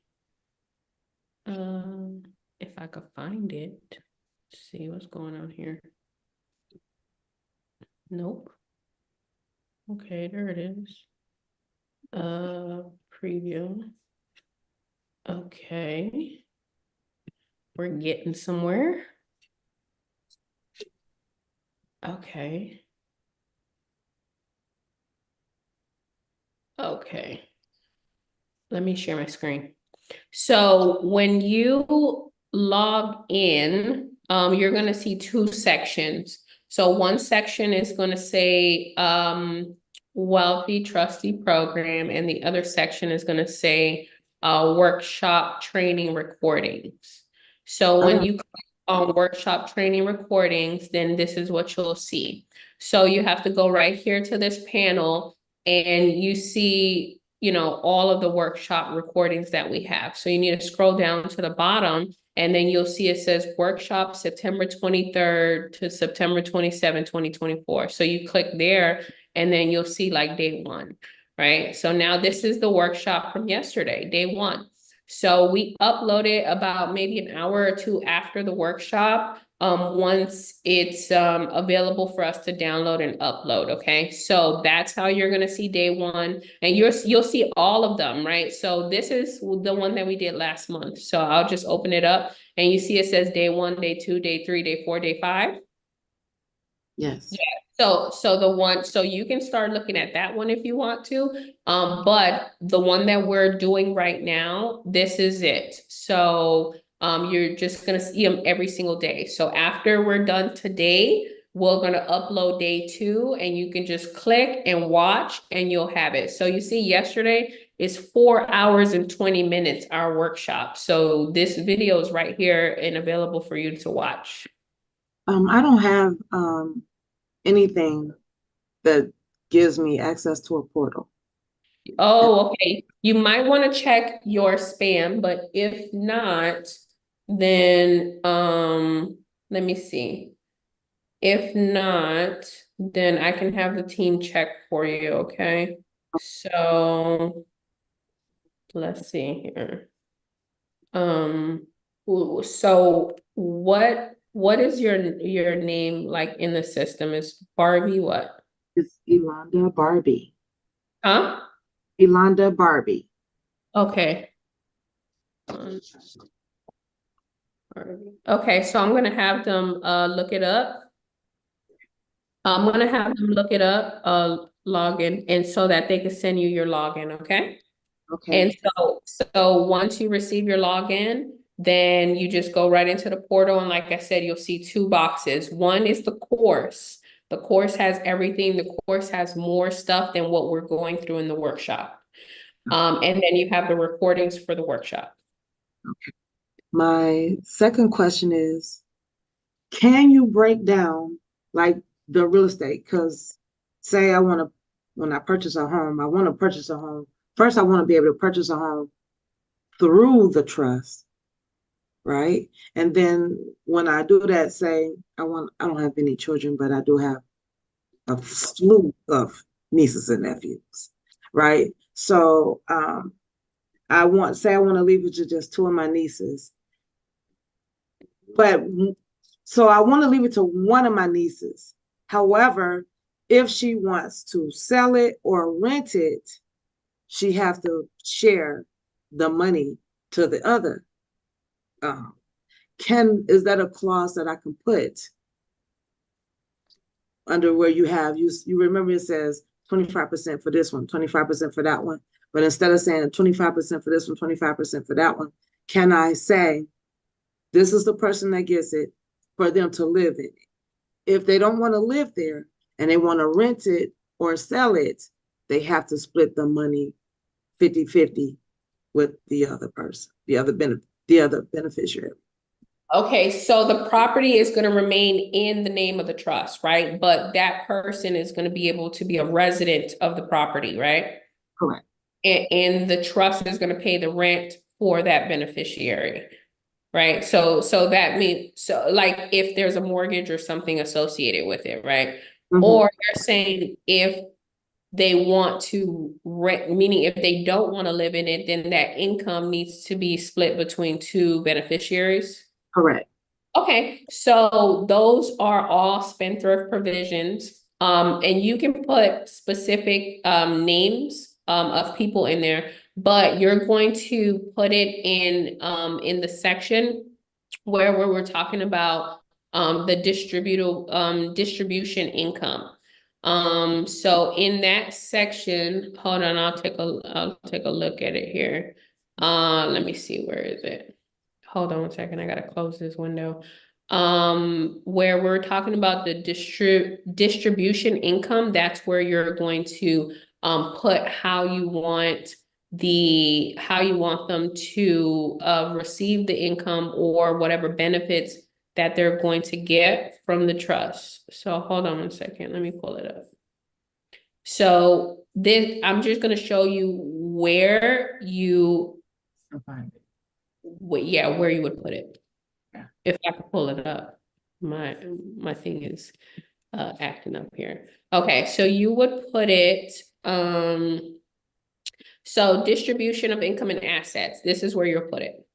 If I could find it. Let's see what's going on here. Nope. Okay, there it is. Preview. Okay. We're getting somewhere. Okay. Okay. Let me share my screen. So when you log in, you're going to see two sections. So one section is going to say wealthy trustee program, and the other section is going to say workshop training recordings. So when you click on workshop training recordings, then this is what you'll see. So you have to go right here to this panel, and you see, you know, all of the workshop recordings that we have. So you need to scroll down to the bottom, and then you'll see it says workshop September 23rd to September 27, 2024. So you click there, and then you'll see like day one, right? So now this is the workshop from yesterday, day one. So we uploaded about maybe an hour or two after the workshop, once it's available for us to download and upload. Okay, so that's how you're gonna see day one, and you'll see all of them, right? So this is the one that we did last month. So I'll just open it up, and you see it says day one, day two, day three, day four, day five. Yes. Yeah. So the one, so you can start looking at that one if you want to. But the one that we're doing right now, this is it. So you're just gonna see them every single day. So after we're done today, we're gonna upload day 2 and you can just click and watch and you'll have it. So you see yesterday is 4 hours and 20 minutes, our workshop. So this video is right here and available for you to watch. I don't have anything that gives me access to a portal. Oh, okay. You might want to check your spam, but if not, then let me see. If not, then I can have the team check for you, okay? So let's see here. So what is your name like in the system? Is Barbie what? It's Elonda Barbie. Huh? Elonda Barbie. Okay. Okay, so I'm gonna have them look it up. I'm gonna have them look it up, login, and so that they can send you your login, okay? Okay. And so once you receive your login, then you just go right into the portal, and like I said, you'll see 2 boxes. One is the course. The course has everything. The course has more stuff than what we're going through in the workshop. And then you have the recordings for the workshop. My second question is, can you break down like the real estate? Because say I want to, when I purchase a home, I want to purchase a home. First, I want to be able to purchase a home through the trust, right? And then when I do that, say I don't have any children, but I do have a slew of nieces and nephews, right? So I want to leave it to just 2 of my nieces. But so I want to leave it to one of my nieces. However, if she wants to sell it or rent it, she have to share the money to the other. Is that a clause that I can put under where you remember it says 25% for this one, 25% for that one, but instead of saying 25% for this one, 25% for that one, can I say, this is the person that gets it for them to live in it? If they don't want to live there and they want to rent it or sell it, they have to split the money 50-50 with the other person, the other beneficiary. Okay, so the property is going to remain in the name of the trust, right? But that person is going to be able to be a resident of the property, right? Correct. And the trust is going to pay the rent for that beneficiary, right? So that means, so like if there's a mortgage or something associated with it, right? Mhm. Or you're saying if they want to rent, meaning if they don't want to live in it, then that income needs to be split between 2 beneficiaries. Correct. Okay, so those are all spendthrift provisions. And you can put specific names of people in there, but you're going to put it in the section where we're talking about the distribution income. So in that section, hold on, I'll take a look at it here. Let me see, where is it? Hold on 1 second, I gotta close this window. Where we're talking about the distribution income, that's where you're going to put how you want them to receive the income or whatever benefits that they're going to get from the trust. So hold on 1 second, let me pull it up. So this, I'm just gonna show you where you where you would put it. Yeah. If I could pull it up. My thing is acting up here. Okay, so you would put it, so distribution of income and assets, this is where you'll put it.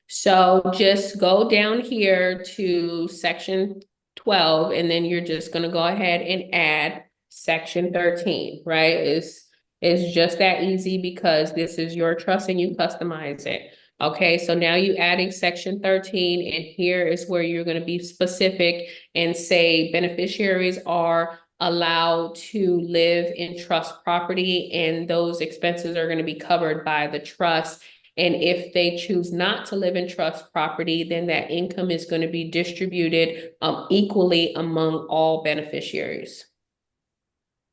So just go down here to section 12, and then you're just gonna go ahead and add section 13, right? It's just that easy because this is your trust and you customize it. Okay, so now you adding section 13, and here is where you're gonna be specific and say beneficiaries are allowed to live in trust property, and those expenses are going to be covered by the trust. And if they choose not to live in trust property, then that income is going to be distributed equally among all beneficiaries.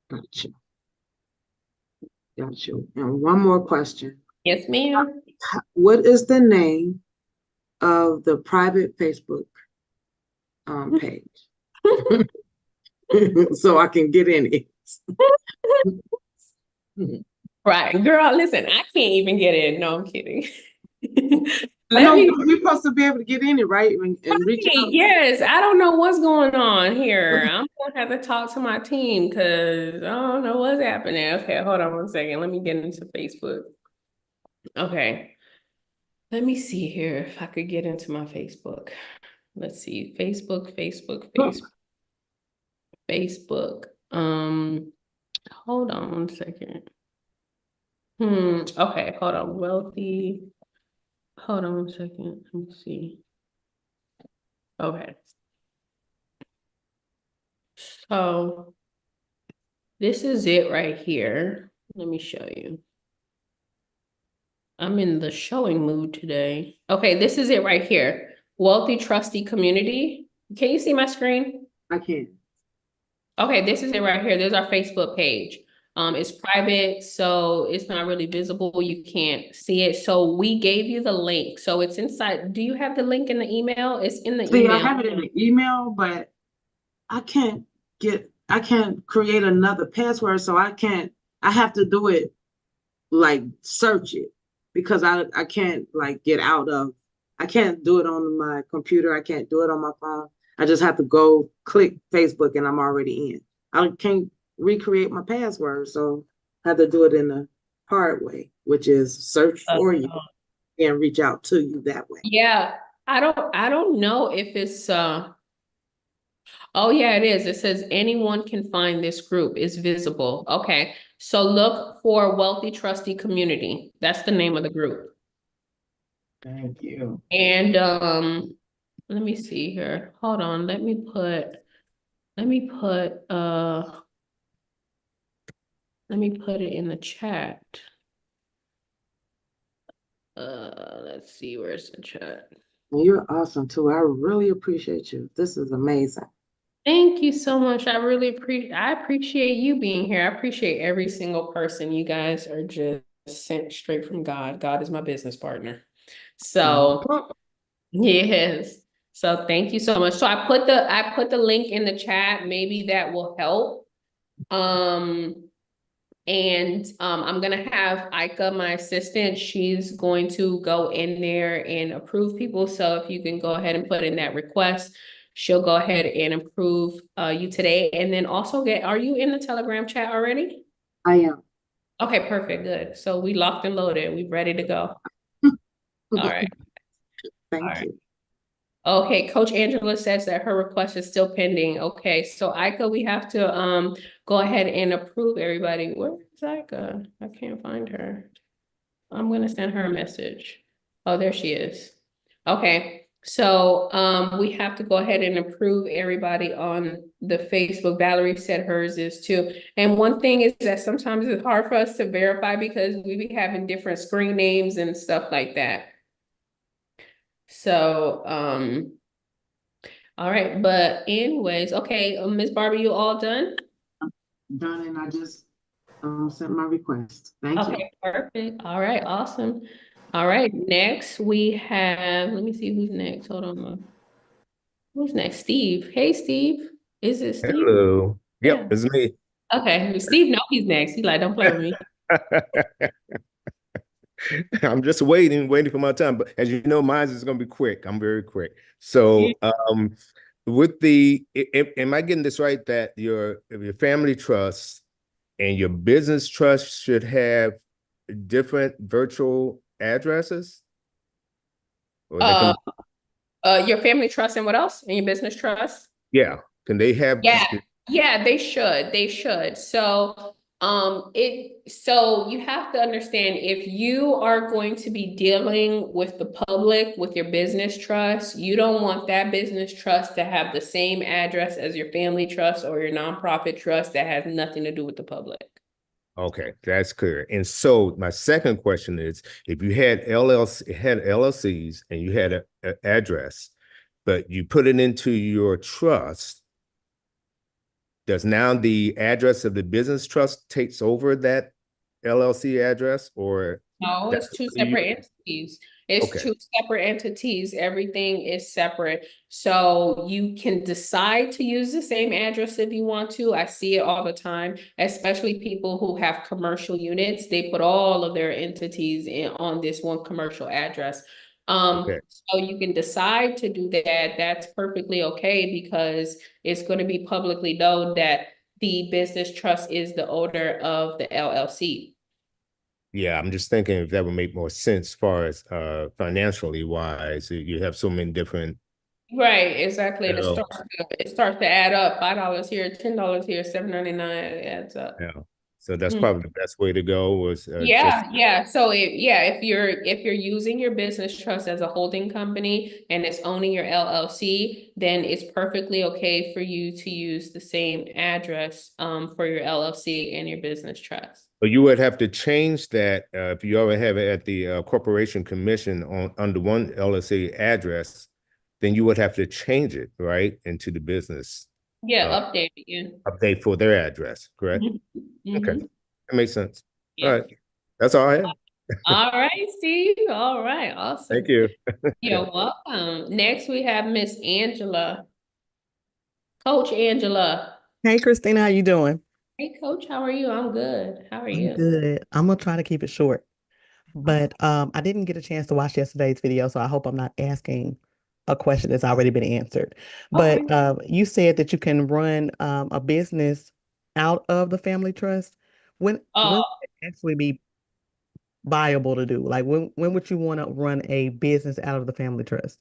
Gotcha. Gotcha. And one more question. Yes, ma'am. What is the name of the private Facebook page? So I can get in it. Right, girl, listen, I can't even get in. No, I'm kidding. I know we're supposed to be able to get in it, right? And reach out. Yes, I don't know what's going on here. I'm gonna have to talk to my team because I don't know what's happening. Okay, hold on one second. Let me get into Facebook. Okay. Let me see here if I could get into my Facebook. Let's see. Facebook. Hold on one second. Okay, hold on. Wealthy. Hold on one second. Let me see. Okay. So this is it right here. Let me show you. I'm in the showing mood today. Okay, this is it right here. Wealthy Trustee Community. Can you see my screen? I can. Okay, this is it right here. There's our Facebook page. It's private, so it's not really visible. You can't see it. So we gave you the link. So it's inside. Do you have the link in the email? It's in the See, email. I have it in the email, but I can't create another password, so I have to do it like search it because I can't like get out of, I can't do it on my computer. I can't do it on my phone. I just have to go click Facebook and I'm already in. I can't recreate my password, so I have to do it in the hard way, which is search for you and reach out to you that way. Yeah, I don't know if it's oh yeah, it is. It says anyone can find this group. It's visible. Okay. So look for Wealthy Trustee Community. That's the name of the group. Thank you. And let me see here. Hold on. Let me put it in the chat. Let's see, where's the chat? You're awesome too. I really appreciate you. This is amazing. Thank you so much. I appreciate you being here. I appreciate every single person. You guys are just sent straight from God. God is my business partner. So yes. So thank you so much. So I put the link in the chat. Maybe that will help. I'm gonna have Ika, my assistant, she's going to go in there and approve people. So if you can go ahead and put in that request, she'll go ahead and approve you today. And then also are you in the Telegram chat already? I am. Okay, perfect, good. So we locked and loaded, we ready to go. All right. Thank you. Okay, Coach Angela says that her request is still pending. Okay, so Ika, we have to go ahead and approve everybody. Where is Ika? I can't find her. I'm gonna send her a message. Oh, there she is. Okay, so we have to go ahead and approve everybody on the Facebook. Valerie said hers is too. And one thing is that sometimes it's hard for us to verify because we be having different screen names and stuff like that. So, all right, but anyways, okay, Ms. Barbie, you all done? Done, and I just sent my request. Thank you. Okay, perfect. All right, awesome. All right, next we have, let me see who's next. Hold on. Who's next? Steve. Hey, Steve. Is it Steve? Hello. Yep, Yeah. it's me. Okay, Steve, no, he's next. He's like, don't play with me. I'm just waiting for my time. But as you know, mine is going to be quick. I'm very quick. So, with am I getting this right that your family trust and your business trust should have different virtual addresses? Or they can, Your family trust and what else? And your business trust? yeah. Can they have? Yeah, they should. So So you have to understand, if you are going to be dealing with the public, with your business trust, you don't want that business trust to have the same address as your family trust or your nonprofit trust that has nothing to do with the public. Okay, that's clear. And so my second question is, if you had LLCs and you had an address, but you put it into your trust, does now the address of the business trust takes over that LLC address, or No, it's two separate entities. It's okay. two separate entities. Everything is separate. So you can decide to use the same address if you want to. I see it all the time, especially people who have commercial units. They put all of their entities on this one commercial address. Okay. So you can decide to do that. That's perfectly okay, because it's going to be publicly known that the business trust is the owner of the LLC. Yeah, I'm just thinking if that would make more sense as far as financially wise. You have so many different, Right, exactly. And you it starts to add up. $5 here, $10 here, $7.99. It adds up. yeah. So that's Mhm. probably the best way to go, was just Yeah. So if you're using your business trust as a holding company and it's owning your LLC, then it's perfectly okay for you to use the same address for your LLC and your business trust. but you would have to change that if you ever have it at the Corporation Commission on under one LLC address, then you would have to change it, right, into the business Yeah, uh, update again. update for their address, correct? Okay, Mm-hmm. that makes sense. All Yeah. right, that's all I have. All right, Steve. All right, awesome. Thank you. You're welcome. Next, we have Miss Angela. Coach Angela. Hey, Christina, how you doing? Hey, Coach, how are you? I'm good. How are I'm you? good. I'm gonna try to keep it short, but I didn't get a chance to watch yesterday's video, so I hope I'm not asking a question that's already been answered. Okay. But you said that you can run a business out of the family trust. When Uh, would it actually be viable to do? Like when would you want to run a business out of the family trust?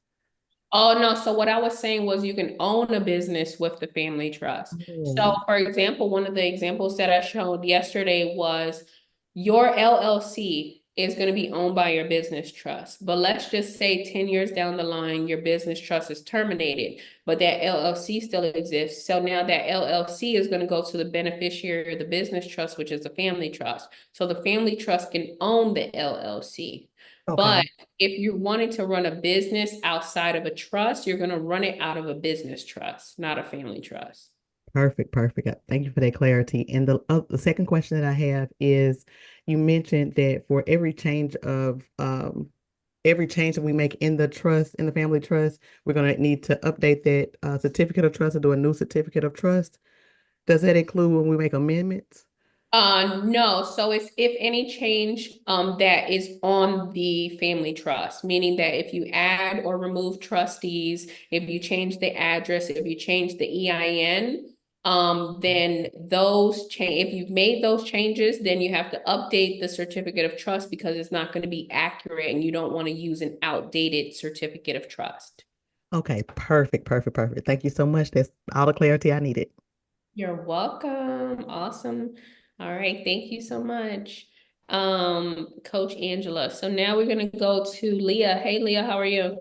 oh no, so what I was saying was you can own a business with the family trust. So Oh, for example, one of the examples that I showed yesterday was your LLC is going to be owned by your business trust. But let's just say 10 years down the line, your business trust is terminated, but that LLC still exists. So now that LLC is going to go to the beneficiary of the business trust, which is the family trust. So the family trust can own the LLC. But okay. if you're wanting to run a business outside of a trust, you're going to run it out of a business trust, not a family trust. Perfect, perfect. Thank you for that clarity. And the second question that I have is, you mentioned that for every change that we make in the trust, in the family trust, we're gonna need to update that certificate of trust or do a new certificate of trust. Does that include when we make amendments? No, so it's if any change that is on the family trust, meaning that if you add or remove trustees, if you change the address, if you change the EIN, then those change, if you've made those changes, then you have to update the certificate of trust, because it's not going to be accurate and you don't want to use an outdated certificate of trust. Okay, perfect, perfect, perfect. Thank you so much. That's all the clarity I needed. You're welcome. Awesome. All right, thank you so much, Coach Angela. So now we're gonna go to Leah. Hey, Leah, how are you?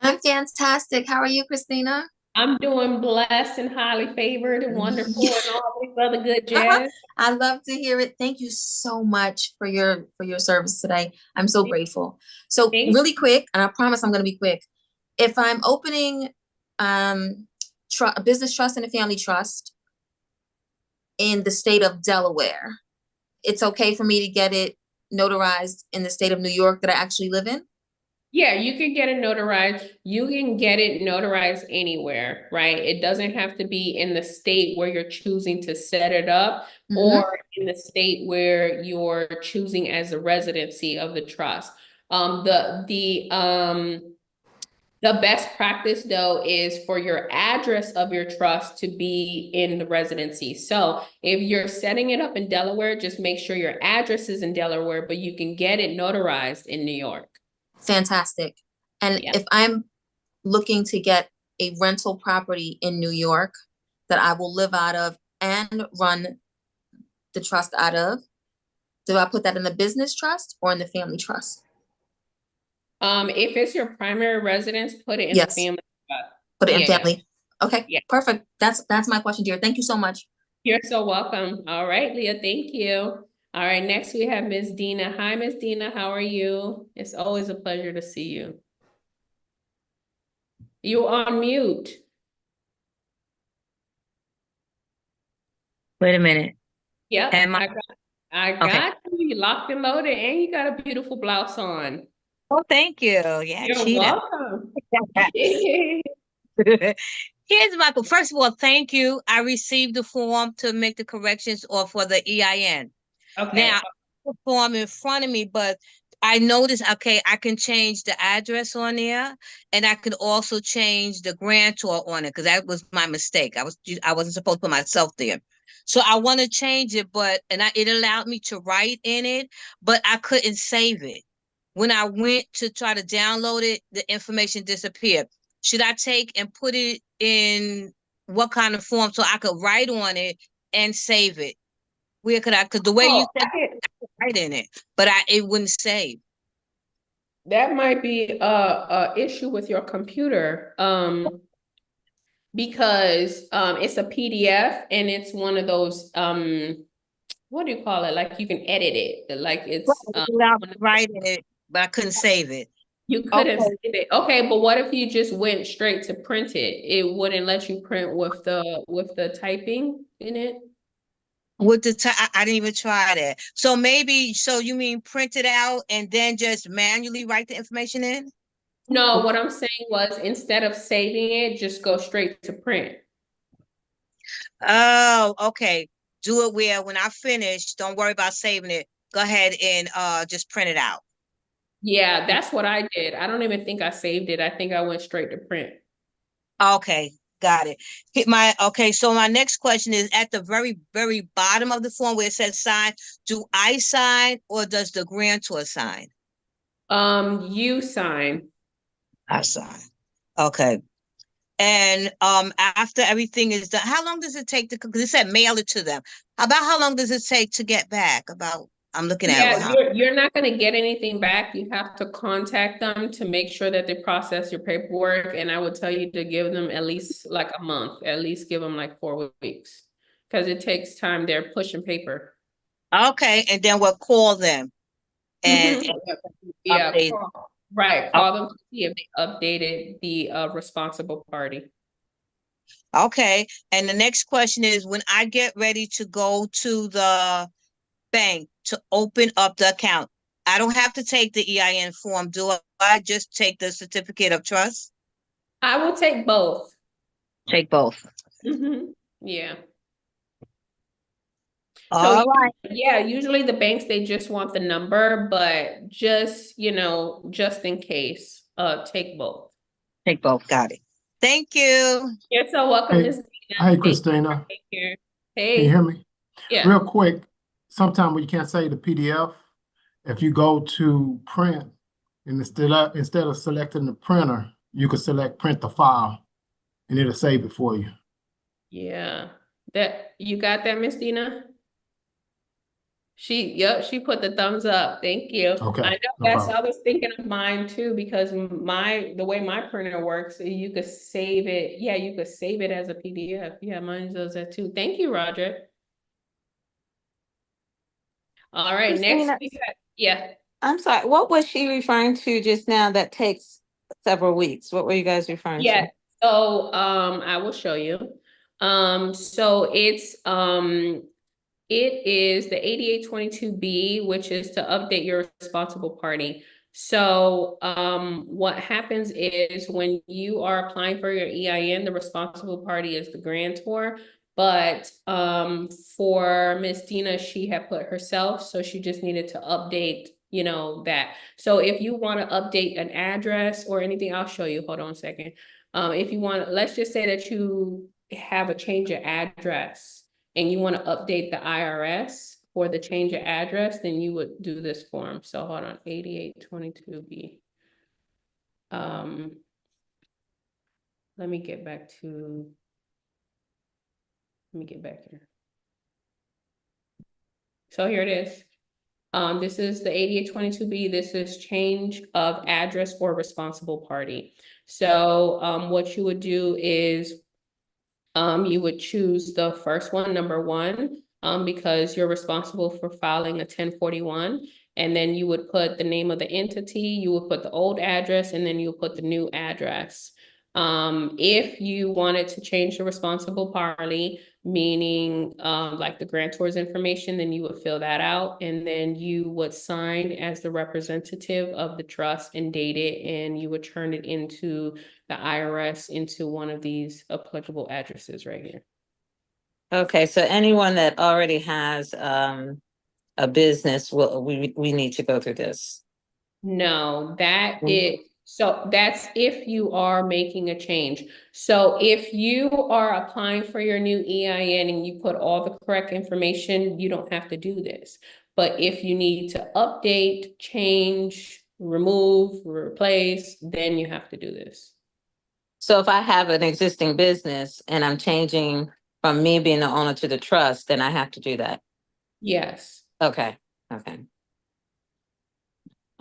I'm fantastic. How are you, Christina? I'm doing blessed and highly favored and wonderful and all this other good jazz. I love to hear it. Thank you so much for your service today. I'm so grateful. So Thank really quick, and I promise I'm going to be quick. If I'm opening a business trust and a family trust in the state of Delaware, it's okay for me to get it notarized in the state of New York that I actually live in? Yeah, you can get it notarized. You can get it notarized anywhere, right? It doesn't have to be in the state where you're choosing to set it up, or in the state where you're choosing as a residency of the trust. The best practice though is for your address of your trust to be in the residency. So if you're setting it up in Delaware, just make sure your address is in Delaware, but you can get it notarized in New York. Fantastic. And Yeah. if I'm looking to get a rental property in New York that I will live out of and run the trust out of? Do I put that in the business trust or in the family trust? If it's your primary residence, put it in the Yes. family trust. Put it in Yeah. family. Okay, Yeah. perfect. That's my question, dear. Thank you so much. You're so welcome. All right, Leah, thank you. All right, next we have Ms. Dina. Hi, Ms. Dina, how are you? It's always a pleasure to see you. You're on mute. Wait a minute. Yep, Am I Okay. got you. You locked and loaded, and you got a beautiful blouse on. Oh, thank you. Yeah, You're cheetah. welcome. Here's Michael. First of all, thank you. I received the form to make the corrections or for the EIN. Okay. Now, the form in front of me, but I noticed, okay, I can change the address on there, and I could also change the grantor on it, because that was my mistake. I wasn't supposed to put myself there. So I want to change it, it allowed me to write in it, but I couldn't save it. When I went to try to download it, the information disappeared. Should I take and put it in what kind of form so I could write on it and save it? Where could I? Because the way you said I could write in it, but it wouldn't save. That might be a issue with your computer. Because it's a PDF and it's one of those what do you call it? Like you can edit it. Like it's Without writing it, but I couldn't save it. you couldn't Okay. save it. Okay, but what if you just went straight to print it? It wouldn't let you print with the typing in it? With the I didn't even try that. So you mean print it out and then just manually write the information in? No, what I'm saying was instead of saving it, just go straight to print. Oh, okay. Do it where when I finish, don't worry about saving it. Go ahead and just print it out. Yeah, that's what I did. I don't even think I saved it. I think I went straight to print. Okay, got it. Okay, so my next question is at the very, very bottom of the form where it says sign, do I sign or does the grantor sign? You sign. I sign. Okay. And after everything is done, how long does it take to, because it said mail it to them. About how long does it take to get back? I'm looking at Yeah, you're not going to get anything back. You have to contact them to make sure that they process your paperwork. And I would tell you to give them at least like a month, at least give them like 4 weeks because it takes time. They're pushing paper. Okay, and then we'll call them and Yeah, update. right. Call them to see if they updated the responsible party. Okay, and the next question is when I get ready to go to the bank to open up the account, I don't have to take the EIN form, do I? I just take the certificate of trust? I will take both. Take both. Yeah. All right. Yeah, usually the banks, they just want the number, but just, just in case, take both. Take both. Got it. Thank you. You're so welcome, Hey, Ms. Dina. Hey, Christina. Take care. Can you Hey, hear me? yeah. Real quick, sometime when you can't save the PDF, if you go to print and instead of selecting the printer, you can select print the file and it'll save it for you. Yeah. You got that, Ms. Dina? She put the thumbs up. Thank you. Okay, I know no that's, problem. I was thinking of mine too, because the way my printer works, you could save it. Yeah, you could save it as a PDF. Yeah, mine does that too. Thank you, Roger. All right, next Christina, we got, yeah. I'm sorry, what was she referring to just now that takes several weeks? What were you guys referring Yeah, to? so I will show you. So it is the 8822B, which is to update your responsible party. So what happens is when you are applying for your EIN, the responsible party is the grantor. But for Miss Dina, she had put herself, so she just needed to update, that. So if you want to update an address or anything, I'll show you. Hold on a second. If you want, let's just say that you have a change of address and you want to update the IRS for the change of address, then you would do this form. So hold on, 8822B. Let me get back here. So here it is. This is the 8822B. This is change of address or responsible party. So, what you would do is, you would choose the first one, number one, because you're responsible for filing a 1041. And then you would put the name of the entity, you would put the old address, and then you would put the new address. If you wanted to change the responsible party, meaning like the grantor's information, then you would fill that out, and then you would sign as the representative of the trust and date it, and you would turn it into the IRS into one of these applicable addresses right here. Okay, so anyone that already has a business, we need to go through this. No, that Mm. is, so that's if you are making a change. So if you are applying for your new EIN and you put all the correct information, you don't have to do this. But if you need to update, change, remove, replace, then you have to do this. So if I have an existing business and I'm changing from me being the owner to the trust, then I have to do that. Yes. Okay, okay.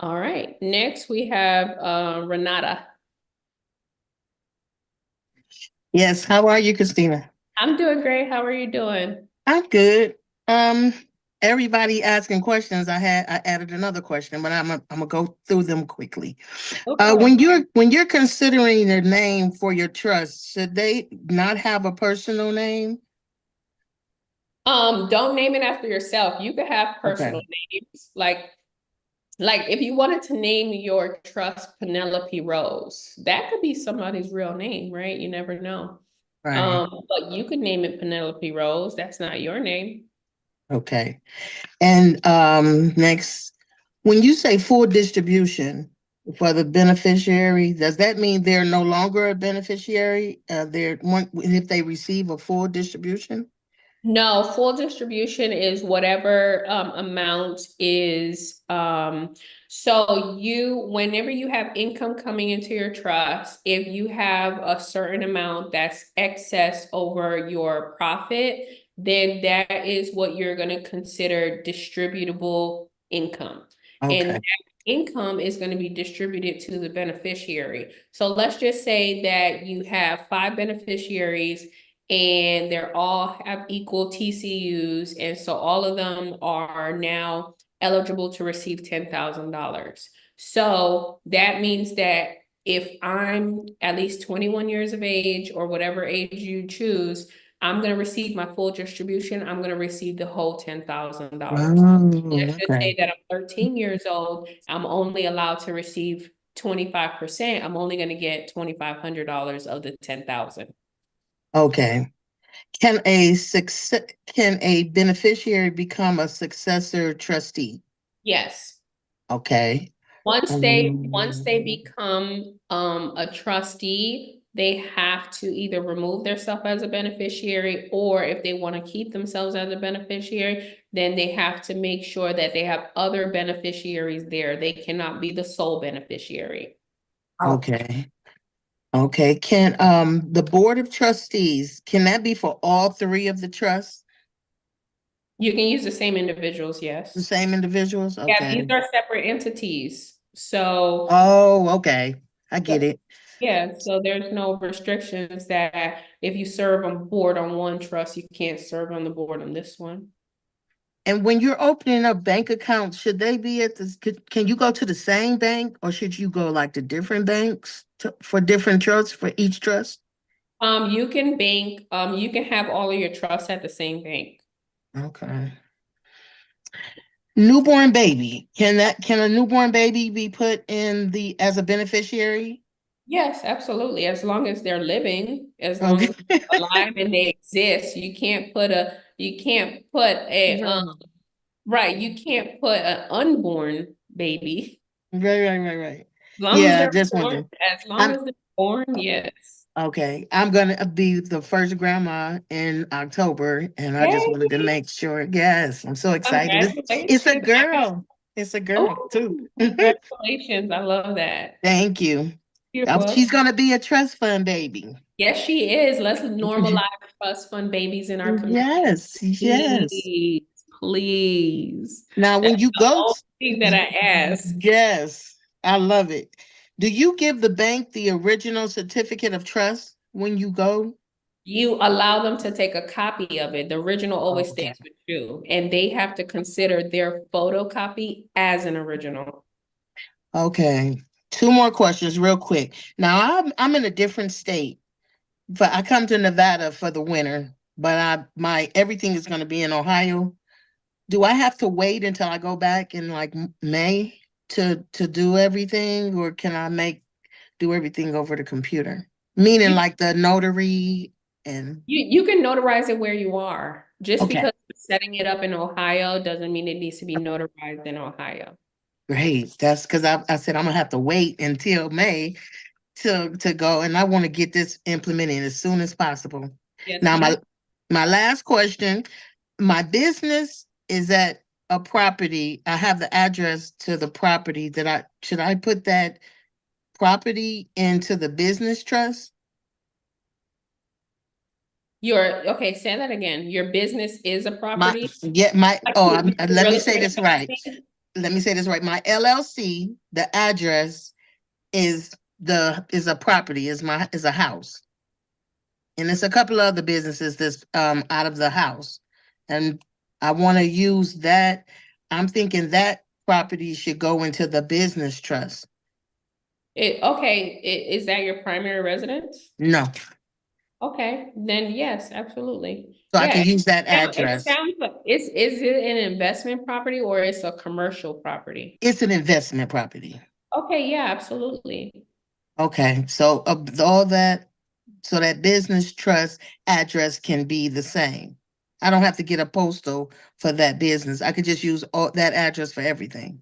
All right. Next we have Renata. Yes, how are you, Christina? I'm doing great. How are you doing? I'm good. Everybody asking questions. I added another question, but I'm gonna go through them quickly. Okay. When you're considering the name for your trust, should they not have a personal name? Don't name it after yourself. You could have personal names. Like if you wanted to name your trust Penelope Rose, that could be somebody's real name, right? You never know. Right. But you could name it Penelope Rose. That's not your name. Okay. And next, when you say full distribution for the beneficiary, does that mean they're no longer a beneficiary? If they receive a full distribution? No, full distribution is whatever amount is so whenever you have income coming into your trust, if you have a certain amount that's excess over your profit, then that is what you're going to consider distributable income. And that income is going to be distributed to the beneficiary. So let's just say that you have 5 beneficiaries and they're all have equal TCUs, and so all of them are now eligible to receive $10,000. So that means that if I'm at least 21 years of age or whatever age you choose, I'm going to receive my full distribution. I'm going to receive the whole $10,000. Let's just say that I'm 13 years old. I'm only allowed to receive 25%. I'm only going to get $2,500 of the 10,000. Okay. Can a beneficiary become a successor trustee? Yes. Okay. Once they become a trustee, they have to either remove themselves as a beneficiary, or if they want to keep themselves as a beneficiary, then they have to make sure that they have other beneficiaries there. They cannot be the sole beneficiary. Okay. Okay. Can the board of trustees, can that be for all 3 of the trusts? You can use the same individuals, The yes. same individuals? Yeah, Okay. these are separate entities. So Oh, okay. I get it. yeah, so there's no restrictions that if you serve on board on one trust, you can't serve on the board on this one. And when you're opening up bank accounts, should they be at can you go to the same bank, or should you go like to different banks for different trusts for each trust? You can you can have all of your trusts at the same bank. Okay. Newborn baby, can a newborn baby be put in as a beneficiary? Yes, absolutely. As long as they're living, as long as they're alive and they exist, you can't put a right, you can't put an unborn baby. Right. As long as they're born, as long as they're born, yes. Okay, I'm gonna be the first grandma in October, and I just wanted to make sure. Yes, I'm so excited. It's a girl. It's a girl too. Congratulations. I love that. Thank you. She's gonna be a trust fund baby. Yes, she is. Let's normalize trust fund babies in our community. Yes. Please, please. Now, when That's you the go, only thing that I ask. yes, I love it. Do you give the bank the original certificate of trust when you go? You allow them to take a copy of it. The original always Okay. stays with you, and they have to consider their photocopy as an original. Okay, two more questions real quick. Now, I'm in a different state, but I come to Nevada for the winter, but my everything is gonna be in Ohio. Do I have to wait until I go back in like May to do everything, or can I do everything over the computer? Meaning You- like the notary and, You can notarize it where you are. Just okay, because setting it up in Ohio doesn't mean it needs to be notarized in Ohio. great. That's because I said I'm gonna have to wait until May to go, and I want to get this implemented as soon as possible. Yes, Now, ma'am. my last question, my business is at a property. I have the address to the property should I put that property into the business trust? Okay, say that again. Your business is a property? Let Real me say estate this right. company? Let me say this right. My LLC, the address is a property, is a house. And it's a couple of other businesses that's out of the house. And I want to use that. I'm thinking that property should go into the business trust. Is that your primary residence? No, Okay, then yes, absolutely. so I Yeah, can use that it address. sounds like, is it an investment property or it's a commercial property? It's an investment property. Okay, yeah, absolutely. Okay, so all that, so that business trust address can be the same. I don't have to get a postal for that business. I could just use all that address for everything.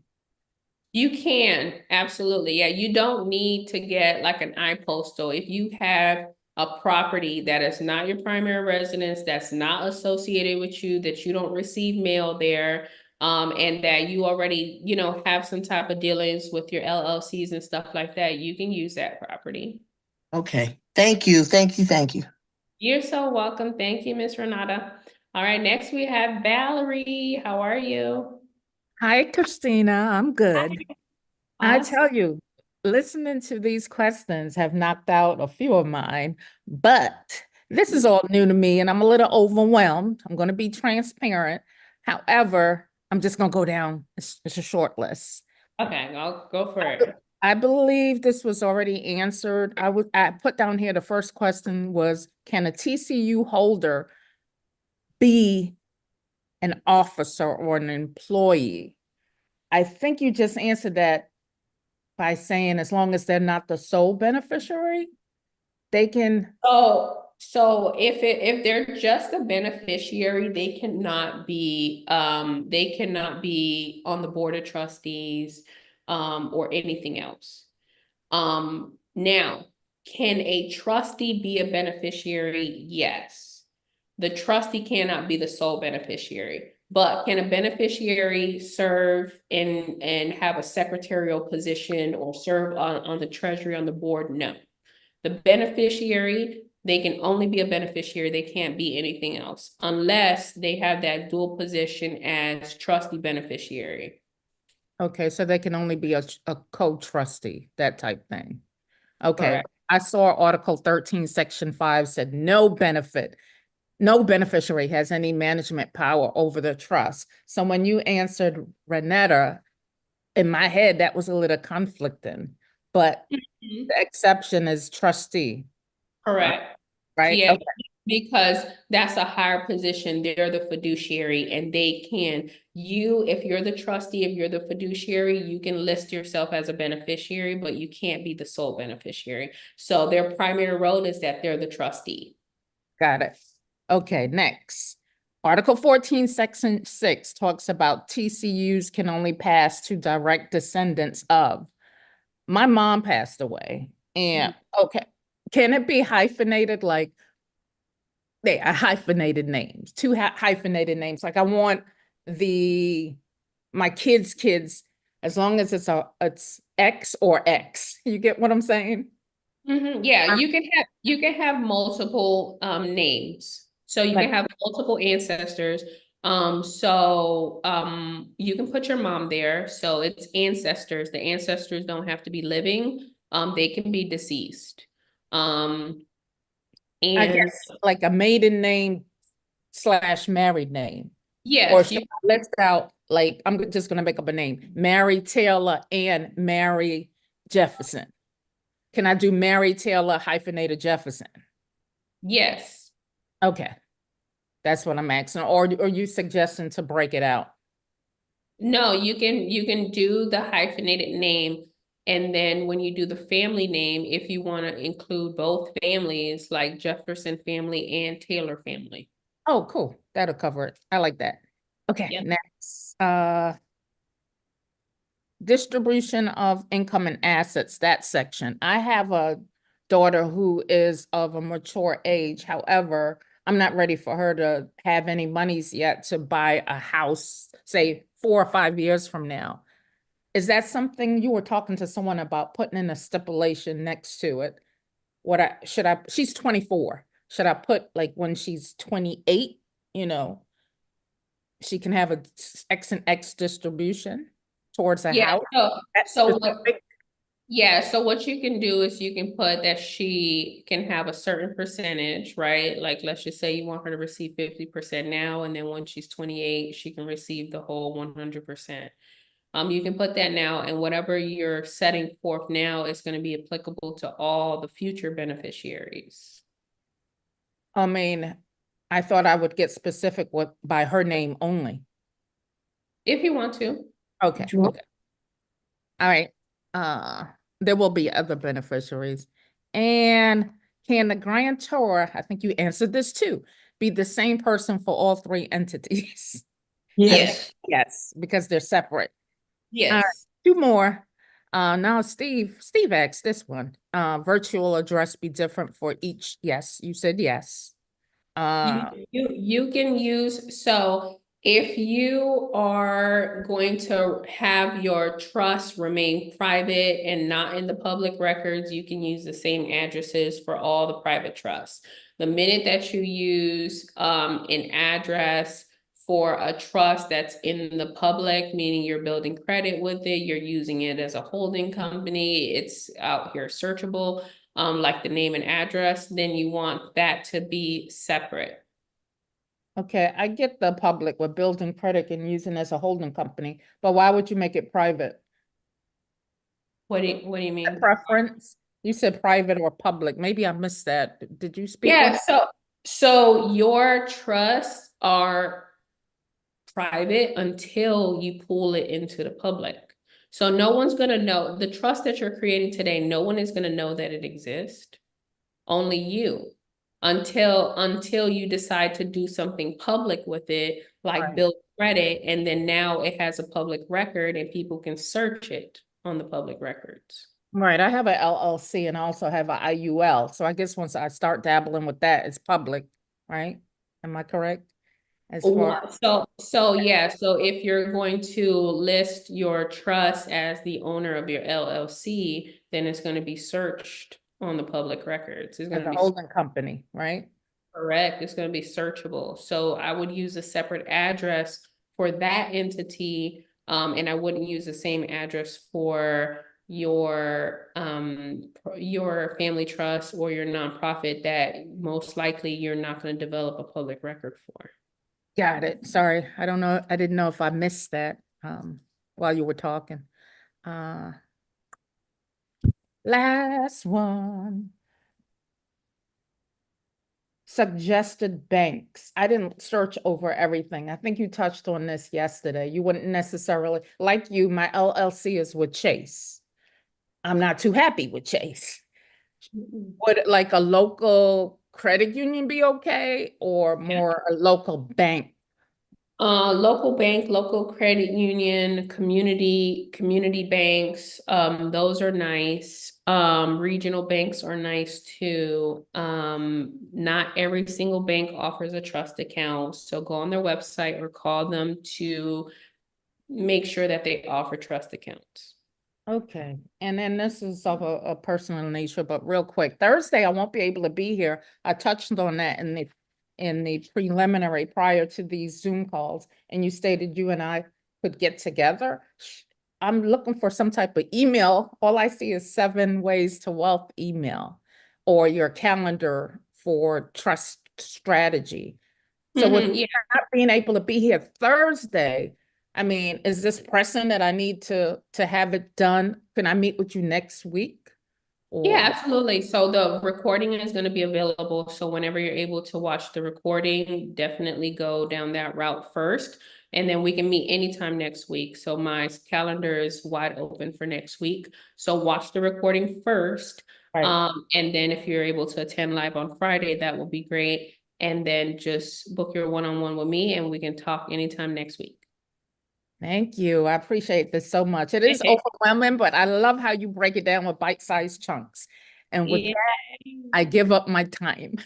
You can, absolutely. Yeah, you don't need to get like an iPostal. If you have a property that is not your primary residence, that's not associated with you, that you don't receive mail there, and that you already, have some type of dealings with your LLCs and stuff like that, you can use that property. Okay, thank you, thank you, thank you. You're so welcome. Thank you, Miss Renata. All right, next we have Valerie. How are you? Hi, Christina. I'm good. I Awesome. tell you, listening to these questions have knocked out a few of mine, but this is all new to me and I'm a little overwhelmed. I'm going to be transparent. However, I'm just going to go down. It's a short list. Okay, I'll go for it. I believe this was already answered. I put down here the first question was, can a TCU holder be an officer or an employee? I think you just answered that by saying as long as they're not the sole beneficiary, they can. So if they're just a beneficiary, they cannot be on the board of trustees or anything else. Now, can a trustee be a beneficiary? Yes. The trustee cannot be the sole beneficiary, but can a beneficiary serve and have a secretarial position or serve on the treasury on the board? No. The beneficiary, they can only be a beneficiary. They can't be anything else unless they have that dual position as trustee beneficiary. Okay, so they can only be a co-trustee, that type thing. Okay, Correct. I saw Article 13, Section 5 said no beneficiary has any management power over the trust. So when you answered Renetta, in my head, that was a little conflicting, but the exception is trustee. Correct. Right? Yeah, Okay. because that's a higher position. They're the fiduciary and if you're the trustee, if you're the fiduciary, you can list yourself as a beneficiary, but you can't be the sole beneficiary. So their primary role is that they're the trustee. Got it. Okay, next. Article 14, Section 6 talks about TCUs can only pass to direct descendants of. My mom passed away, and okay, can it be hyphenated? Like they are hyphenated names, two hyphenated names. Like I want my kids, as long as it's X or X. You get what I'm saying? Yeah, you can have multiple names. So you can have multiple ancestors. You can put your mom there, so it's ancestors. The ancestors don't have to be living, they can be deceased. I And guess like a maiden name / married name. Or yes, should I list out, like, I'm just gonna make up a name, Mary Taylor and Mary Jefferson. Can I do Mary Taylor hyphenated Jefferson? yes. Okay, that's what I'm asking. Or are you suggesting to break it out? No, you can do the hyphenated name, and then when you do the family name, if you want to include both families, like Jefferson family and Taylor family. Oh, cool. That'll cover it. I like that. Okay, Yep. next. Distribution of income and assets, that section. I have a daughter who is of a mature age. However, I'm not ready for her to have any monies yet to buy a house, say 4 or 5 years from now. Is that something you were talking to someone about, putting in a stipulation next to it? She's 24. Should I put like when she's 28, she can have a X and X distribution towards a Yeah, house? so what you can do is you can put that she can have a certain percentage, right? Like, let's just say you want her to receive 50% now, and then when she's 28, she can receive the whole 100%. You can put that now, and whatever you're setting forth now is going to be applicable to all the future beneficiaries. I mean, I thought I would get specific by her name only. If you want to. Okay, Sure. okay. All right. There will be other beneficiaries. And can the grantor, I think you answered this too, be the same person for all 3 entities? Yes. Yes, because they're separate. Yes. All right, 2 more. Now Steve asked this one. Virtual address be different for each? Yes, you said yes. You can use, so if you are going to have your trust remain private and not in the public records, you can use the same addresses for all the private trusts. The minute that you use an address for a trust that's in the public, meaning you're building credit with it, you're using it as a holding company, it's out here searchable, like the name and address, then you want that to be separate. Okay, I get the public, we're building credit and using as a holding company, but why would you make it private? What do you mean? Preference? You said private or public. Maybe I missed that. Did you speak? Yeah, so your trusts are private until you pull it into the public. So no one's gonna know, the trust that you're creating today, no one is gonna know that it exists. Only you. Until you decide to do something public with it, like Right. build credit, and then now it has a public record and people can search it on the public records. Right, I have a LLC and I also have a IUL. So I guess once I start dabbling with that, it's public, right? Am I correct? As far So yeah, so if you're going to list your trust as the owner of your LLC, then it's going to be searched on the public records. It's going as to a be holding company, right? correct. It's going to be searchable. So I would use a separate address for that entity, and I wouldn't use the same address for your family trust or your nonprofit that most likely you're not going to develop a public record for. Got it. Sorry, I don't know. I didn't know if I missed that while you were talking. Last one. Suggested banks. I didn't search over everything. I think you touched on this yesterday. You wouldn't necessarily, like you, my LLC is with Chase. I'm not too happy with Chase. Would like a local credit union be okay, or more a local bank? Local bank, local credit union, community banks, those are nice. Regional banks are nice too. Not every single bank offers a trust account, so go on their website or call them to make sure that they offer trust accounts. Okay, and then this is of a personal nature, but real quick, Thursday I won't be able to be here. I touched on that in the preliminary prior to these Zoom calls, and you stated you and I could get together. I'm looking for some type of email. All I see is 7 ways to wealth email or your calendar for trust strategy. So with Yeah. not being able to be here Thursday, I mean, is this pressing that I need to have it done? Can I meet with you next week? Yeah, Or absolutely. So the recording is going to be available. So whenever you're able to watch the recording, definitely go down that route first. And then we can meet anytime next week. So my calendar is wide open for next week. So watch the recording first. Right. And then if you're able to attend live on Friday, that will be great. And then just book your one-on-one with me and we can talk anytime next week. Thank you. I appreciate this so much. It is overwhelming, but I love how you break it down with bite-sized chunks. And with Yeah. that, I give up my time.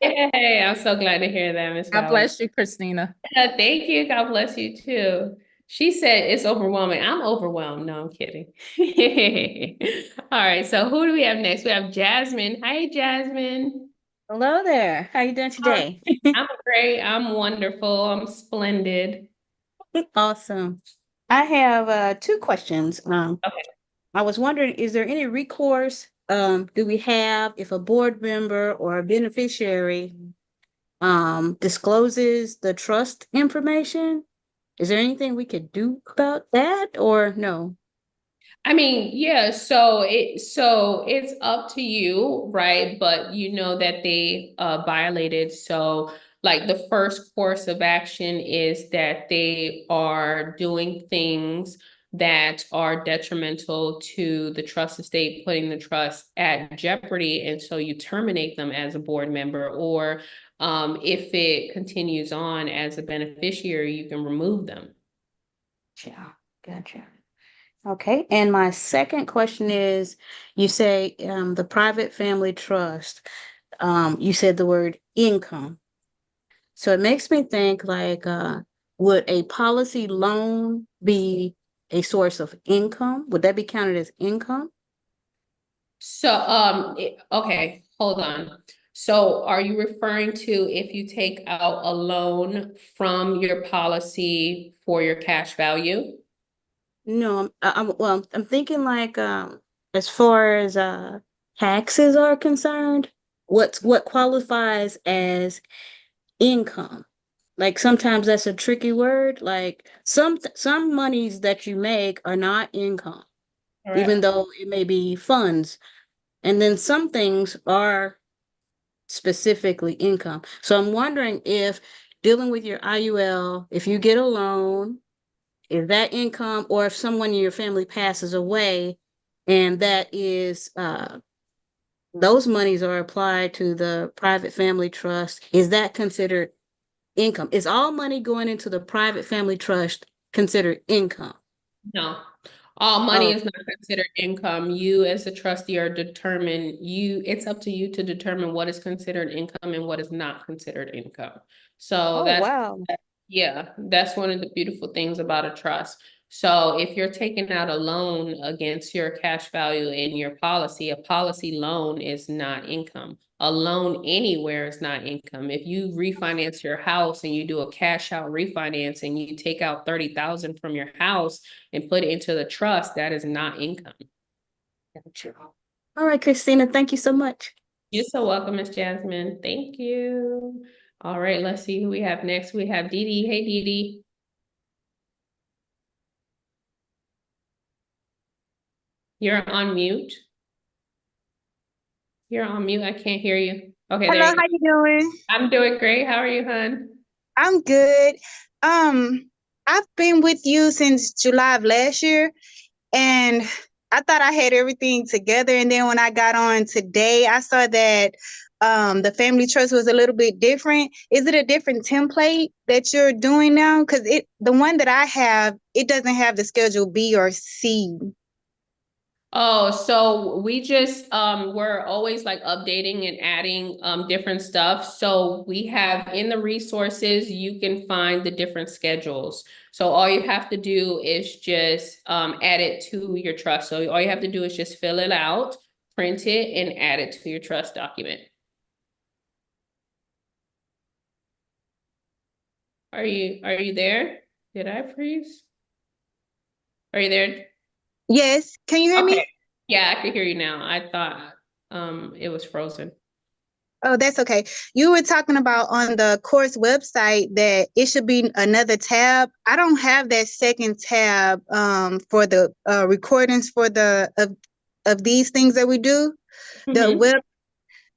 Yay, I'm so glad to hear that, Ms. God Valerie. bless you, Christina. Thank you. God bless you too. She said it's overwhelming. I'm overwhelmed. No, I'm kidding. All right. So who do we have next? We have Jasmine. Hi, Jasmine. Hello there. How you doing today? I'm great. I'm wonderful. I'm splendid. Awesome. I have 2 questions. Okay. I was wondering, is there any recourse do we have if a board member or a beneficiary discloses the trust information? Is there anything we could do about that or no? I mean, yeah, so it's up to you, right? But you know that they violated. So like the first course of action is that they are doing things that are detrimental to the trust estate, putting the trust at jeopardy. And so you terminate them as a board member, or if it continues on as a beneficiary, you can remove them. Gotcha. Okay, and my second question is, you say the private family trust, you said the word income. So it makes me think like, would a policy loan be a source of income? Would that be counted as income? So, okay, hold on. So are you referring to if you take out a loan from your policy for your cash value? No, I'm thinking like, as far as taxes are concerned, what qualifies as income? Like sometimes that's a tricky word. Like some monies that you make are not income, even though it may be funds. And then some things are specifically income. So I'm wondering if dealing with your IUL, if you get a loan, is that income, or if someone in your family passes away and that is those monies are applied to the private family trust, is that considered income? Is all money going into the private family trust considered income? No, all money Oh. is not considered income. You as a trustee are it's up to you to determine what is considered income and what is not considered income. So Wow. yeah, that's one of the beautiful things about a trust. So if you're taking out a loan against your cash value in your policy, a policy loan is not income. A loan anywhere is not income. If you refinance your house and you do a cash out refinance and you take out 30,000 from your house and put it into the trust, that is not income. All right, Christina, thank you so much. You're so welcome, Miss Jasmine. Thank you. All right, let's see who we have next. We have Dee Dee. Hey, Dee Dee. You're on mute. You're on mute. I can't hear you. Okay, there Hello, you go. how you doing? I'm doing great. How are you, hon? I'm good. I've been with you since July of last year, and I thought I had everything together. And then when I got on today, I saw that the family trust was a little bit different. Is it a different template that you're doing now? Because the one that I have, it doesn't have the Schedule B or C. Oh, so we just we're always like updating and adding different stuff. So we have in the resources, you can find the different schedules. So all you have to do is just add it to your trust. So all you have to do is just fill it out, print it, and add it to your trust document. Are you there? Did I freeze? Are you there? Yes, can you hear Okay. me? Yeah, I can hear you now. I thought it was frozen. Oh, that's okay. You were talking about on the course website that it should be another tab. I don't have that second tab for the recordings for the of these things that we do, the Mhm. web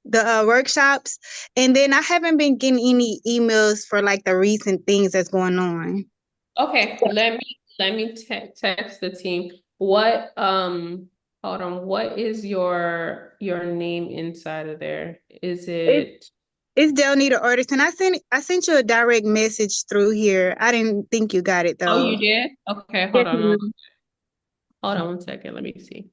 the workshops, and then I haven't been getting any emails for like the recent things that's going on. Okay, let me text the team. What hold on, what is your name inside of there? Is it It's Delnita Orderson. I sent you a direct message through here. I didn't think you got it Oh, though. you did? Okay, Yes, hold on. ma'am. Hold on one second. Let me see.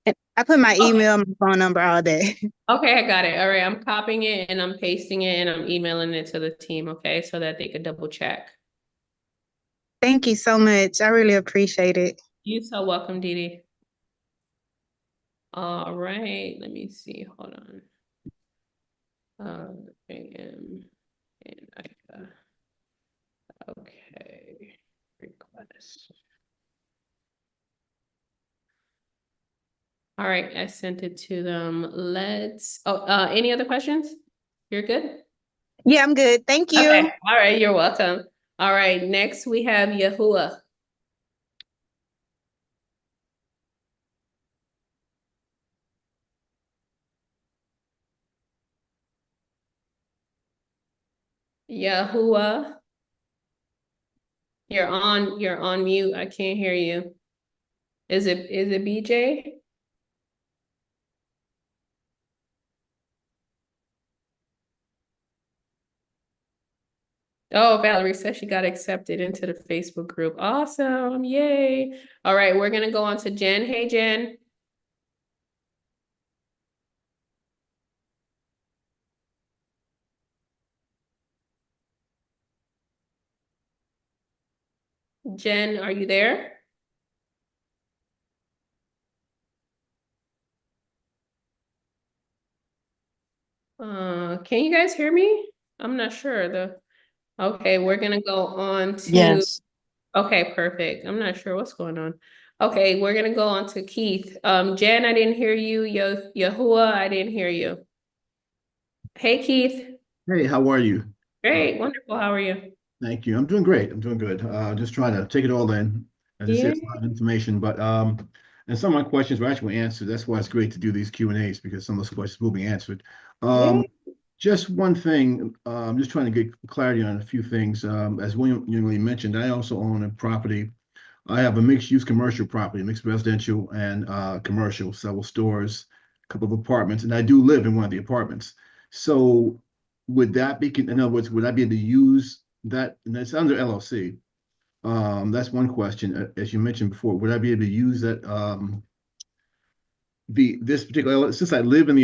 And I put my Okay. email and my phone number all day. Okay, I got it. All right, I'm copying it and I'm pasting it and I'm emailing it to the team, okay, so that they could double check. Thank you so much. I really appreciate it. You're so welcome, Dee Dee. All right, let me see. Hold on. AM and ICA. Okay. Request. All right, I sent it to them. Any other questions? You're good? Yeah, I'm good. Thank you. Okay. All right, you're welcome. All right, next we have Yahuwah. Yahuwah. You're on mute. I can't hear you. Is it BJ? Oh, Valerie says she got accepted into the Facebook group. Awesome. Yay. All right, we're gonna go on to Jen. Hey, Jen. Jen, are you there? Can you guys hear me? I'm not sure. Okay, we're gonna go on to Yes. Okay, perfect. I'm not sure what's going on. Okay, we're gonna go on to Keith. Jen, I didn't hear you. Yahuwah, I didn't hear you. Hey, Keith. Hey, how are you? Great, wonderful. How are you? Thank you. I'm doing great. I'm doing good. Just trying to take it all in. As I said, Yeah. it's a lot of information, but and some of my questions were actually answered. That's why it's great to do these Q&As because some of those questions will be answered. Yeah. Just one thing, I'm just trying to get clarity on a few things. As William mentioned, I also own a property. I have a mixed-use commercial property, mixed residential and commercial, several stores, a couple of apartments, and I do live in one of the apartments. So would that be, in other words, would I be able to use that? And it's under LLC. That's one question. As you mentioned before, would I be able to use that? This particular, since I live in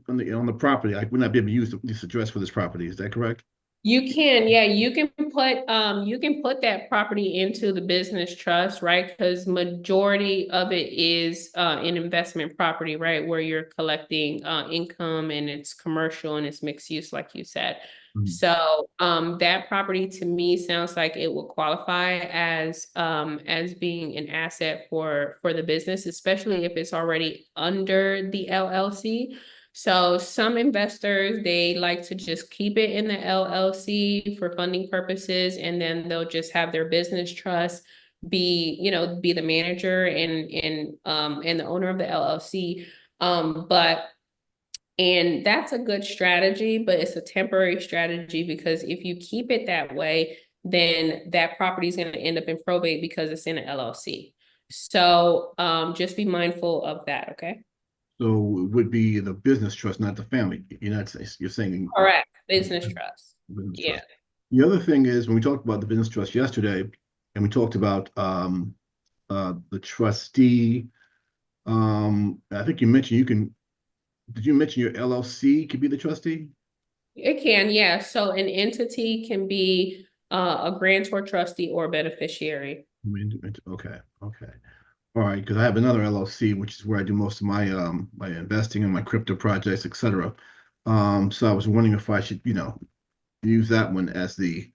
on the property, I would not be able to use this address for this property. Is that correct? You can, yeah, you can put that property into the business trust, right? Because majority of it is an investment property, right? Where you're collecting income and it's commercial and it's mixed use, like you said. So that property to me sounds like it will qualify as being an asset for the business, especially if it's already under the LLC. So some investors, they like to just keep it in the LLC for funding purposes, and then they'll just have their business trust be the manager and the owner of the LLC. And that's a good strategy, but it's a temporary strategy because if you keep it that way, then that property is going to end up in probate because it's in an LLC. So just be mindful of that, okay? So it would be the business trust, not the family. You're saying Correct. Business trust. business Yeah. trust. The other thing is when we talked about the business trust yesterday, and we talked about the trustee. I think you mentioned did you mention your LLC could be the trustee? It can, yeah. So an entity can be a grantor, trustee, or beneficiary. Okay. All right, because I have another LLC, which is where I do most of my my investing and my crypto projects, etc. So I was wondering if I should, use that one as the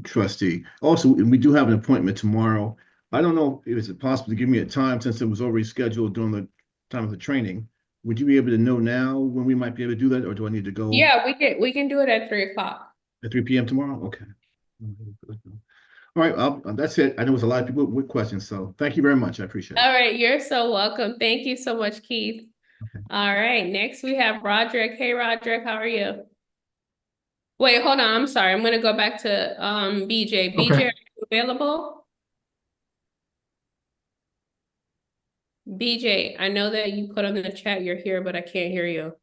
trustee. Also, and we do have an appointment tomorrow. I don't know if it's possible to give me a time since it was already scheduled during the time of the training. Would you be able to know now when we might be able to do that, or do I need to go Yeah, we can do it at 3 o'clock. at 3 p.m. tomorrow? Okay. All right, that's it. I know there's a lot of people with questions, so thank you very much. I appreciate it. All right, you're so welcome. Thank you so much, Keith. All right, next we have Roderick. Hey, Roderick, how are you? Wait, hold on. I'm sorry. I'm gonna go back to BJ. BJ, Okay. are you available? BJ, I know that you put on the chat you're here, but I can't hear you.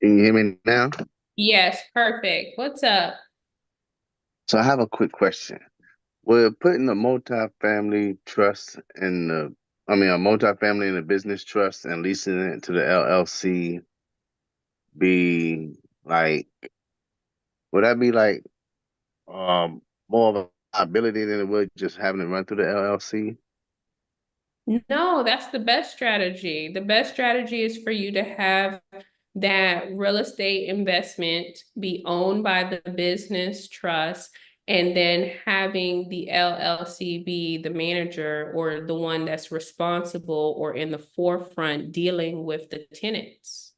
Can you hear me now? Yes, perfect. What's up? So I have a quick question. We're putting a multifamily trust in the, a multifamily in a business trust and leasing it to the LLC be like, would that be like more of a liability than it would just having it run through the LLC? No, that's the best strategy. The best strategy is for you to have that real estate investment be owned by the business trust, and then having the LLC be the manager or the one that's responsible or in the forefront dealing with the tenants.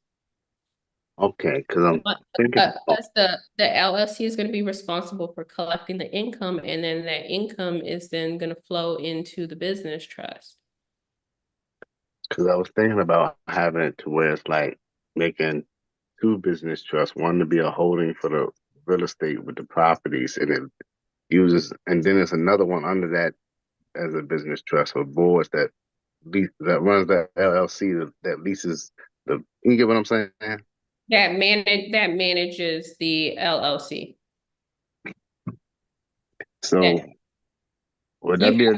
Okay, because I'm thinking, Because the LLC is going to be responsible for collecting the income, and then that income is then going to flow into the business trust. because I was thinking about having it to where it's like making two business trusts, one to be a holding for the real estate with the properties, and it uses, and then there's another one under that as a business trust for boards that runs that LLC that leases the. You get what I'm saying? That manages the LLC. So That would that be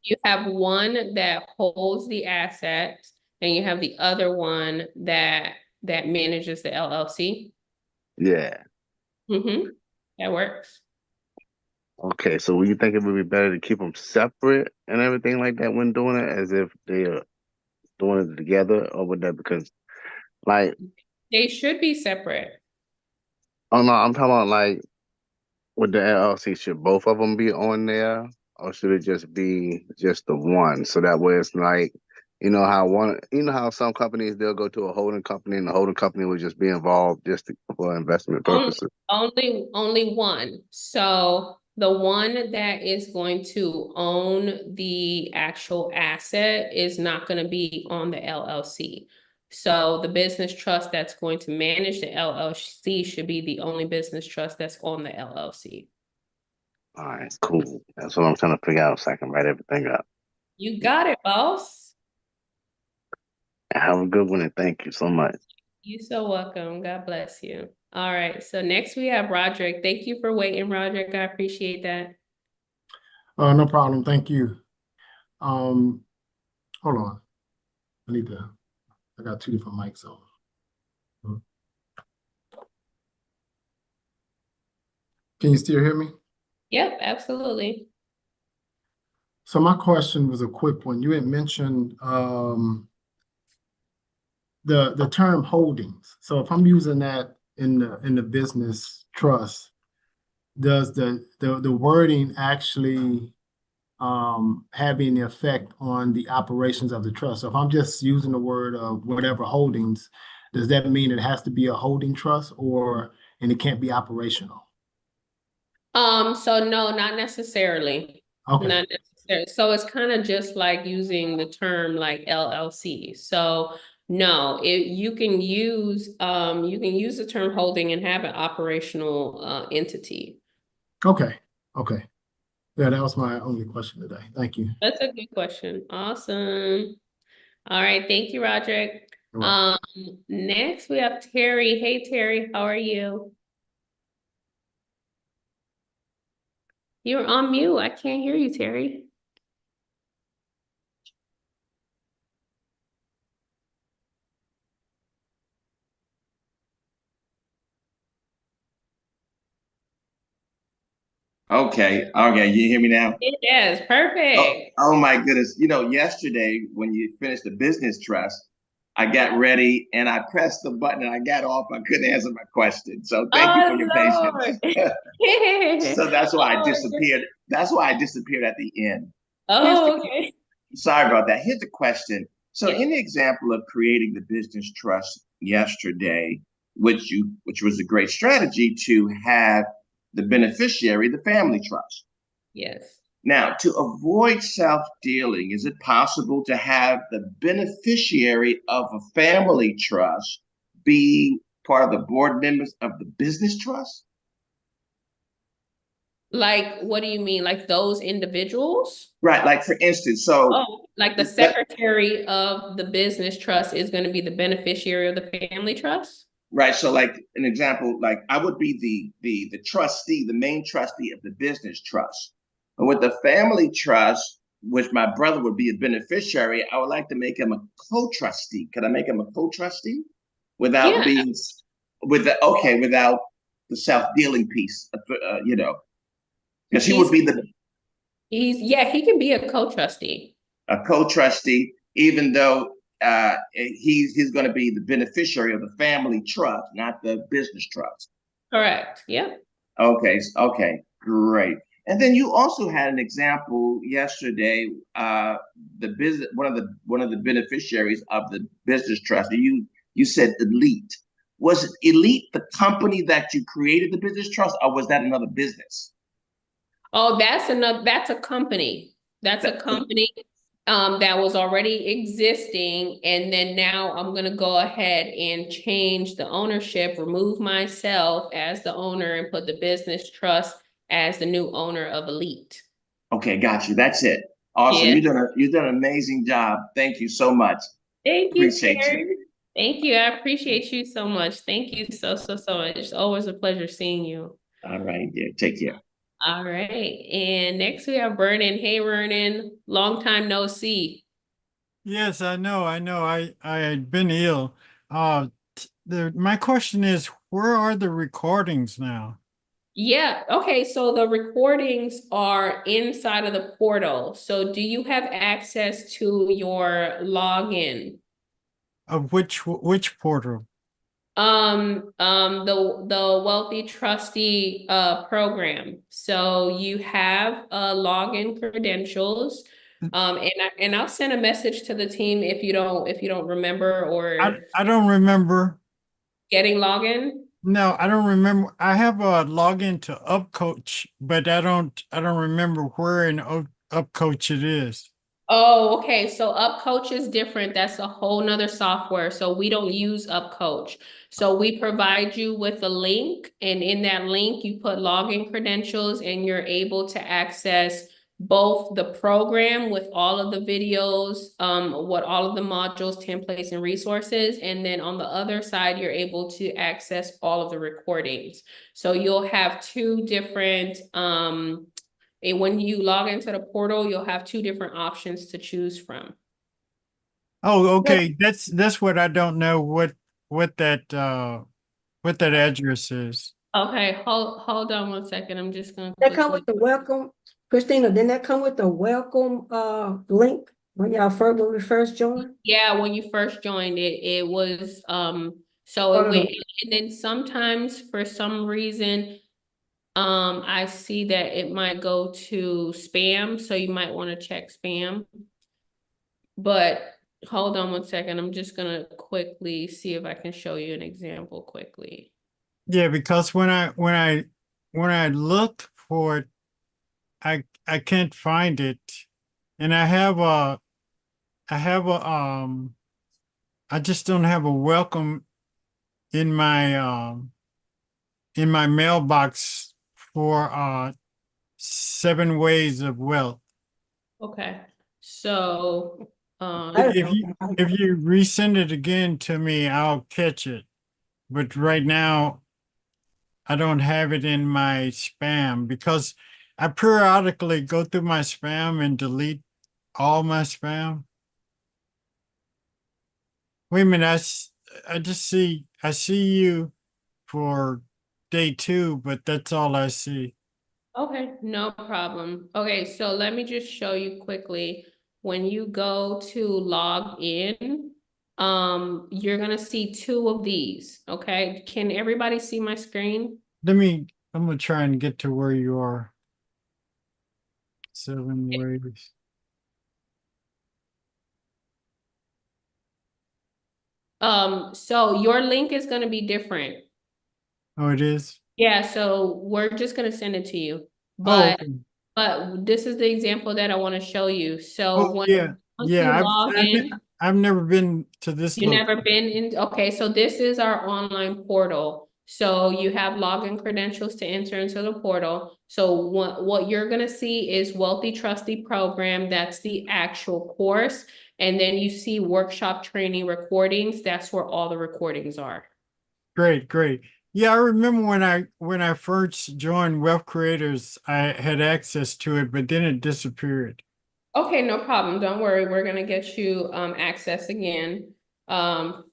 you have one that holds the assets, and you have the other one that manages the LLC. yeah? Mm-hmm. That works. Okay, so would you think it would be better to keep them separate and everything like that when doing it, as if they are doing it together, or would that because like, They should be separate. oh no, I'm talking about like with the LLC, should both of them be on there, or should it just be just the one? So that way it's like, you know how some companies they'll go to a holding company and the holding company would just be involved for investment purposes. Only one. So the one that is going to own the actual asset is not going to be on the LLC. So the business trust that's going to manage the LLC should be the only business trust that's on the LLC. All right, cool. That's what I'm trying to figure out so I can write everything up. You got it, boss. Have a good one and thank you so much. You're so welcome. God bless you. All right. So next we have Roderick. Thank you for waiting, Roderick. I appreciate that. No problem. Thank you. Hold on. I got two different mics on. Can you still hear me? Yep, absolutely. So my question was a quick one. You had mentioned the term holdings. So if I'm using that in the business trust, does the wording actually have any effect on the operations of the trust? So if I'm just using the word of whatever holdings, does that mean it has to be a holding trust, and it can't be operational? So no, not necessarily. Okay. Not necessarily. So it's kind of just like using the term like LLC. So no, you can use the term holding and have an operational entity. Okay. Yeah, that was my only question today. Thank you. That's a good question. Awesome. All right, thank you, Roderick. Next we have Terry. Hey Terry, how are you? You're on mute. I can't hear you, Terry. Okay, you hear me now? Yes, perfect. Oh my goodness. Yesterday when you finished the business trust, I got ready and I pressed the button and I got off. I couldn't answer my question. So thank you for your patience. So that's why I disappeared. That's why I disappeared at the end. Okay. Sorry about that. Here's the question. So Yeah. in the example of creating the business trust yesterday, which was a great strategy to have the beneficiary, the family trust. Yes. Now, to avoid self-dealing, is it possible to have the beneficiary of a family trust be part of the board members of the business trust? Like, what do you mean? Like those individuals? Right, like for instance, so Oh, like the secretary of the business trust is going to be the beneficiary of the family trust? right, so like an example, like I would be the trustee, the main trustee of the business trust. And with the family trust, which my brother would be a beneficiary, I would like to make him a co-trustee. Could I make him a co-trustee without being without the self-dealing piece, you know, because he would be he can be a co-trustee. a co-trustee, even though he's going to be the beneficiary of the family trust, not the business trust. Correct. Yep. Okay. Great. And then you also had an example yesterday. One of the beneficiaries of the business trust. You said Elite. Was it Elite the company that you created the business trust, or was that another business? Oh, that's a company. That's a company that was already existing. And then now I'm gonna go ahead and change the ownership, remove myself as the owner and put the business trust as the new owner of Elite. Okay, got you. That's it. Awesome. Yeah. You've done an amazing job. Thank you so much. Thank you, Appreciate Terry. you. Thank you. I appreciate you so much. Thank you so much. It's always a pleasure seeing you. All right, yeah. Take care. All right. And next we have Vernon. Hey, Vernon. Long time no see. Yes, I know. I had been ill. My question is, where are the recordings now? Yeah. Okay. So the recordings are inside of the portal. So do you have access to your login? Of which portal? The Wealthy Trustee program. So you have login credentials. And I'll send a message to the team if you don't remember or I don't remember. getting login. No, I don't remember. I have a login to UpCoach, but I don't remember where in UpCoach it is. Oh, okay. So UpCoach is different. That's a whole nother software. So we don't use UpCoach. So we provide you with a link, and in that link, you put login credentials and you're able to access both the program with all of the videos, what all of the modules, templates, and resources. And then on the other side, you're able to access all of the recordings. So you'll have two different, and when you log into the portal, you'll have two different options to choose from. Oh, okay. That's what I don't know what that address is. Okay, hold on one second. I'm just gonna That come with the welcome, Christina, didn't that come with the welcome link when we first joined? Yeah, when you first joined it was so it went, and then sometimes for some reason I see that it might go to spam, so you might want to check spam. But hold on one second. I'm just gonna quickly see if I can show you an example quickly. Yeah, because when I looked for it, I can't find it, and I just don't have a welcome in my mailbox for 7 ways of wealth. Okay, so if you resend it again to me, I'll catch it. But right now, I don't have it in my spam because I periodically go through my spam and delete all my spam. Wait a minute, I see you for day 2, but that's all I see. okay, no problem. Okay, so let me just show you quickly. When you go to log in, you're gonna see two of these, okay? Can everybody see my screen? I'm gonna try and get to where you are. 7 ways. So your link is gonna be different. Oh, it is? Yeah, so we're just gonna send it to you. Oh, But okay. but this is the example that I want to show you. So Oh, once yeah. you Yeah, log in, I've never been to this you location. never been in, okay, so this is our online portal. So you have login credentials to enter into the portal. So what you're gonna see is Wealthy Trustee Program, that's the actual course. And then you see workshop training recordings, that's where all the recordings are. Great, great. Yeah, I remember when I first joined Wealth Creators, I had access to it, but then it disappeared. Okay, no problem. Don't worry. We're gonna get you access again. So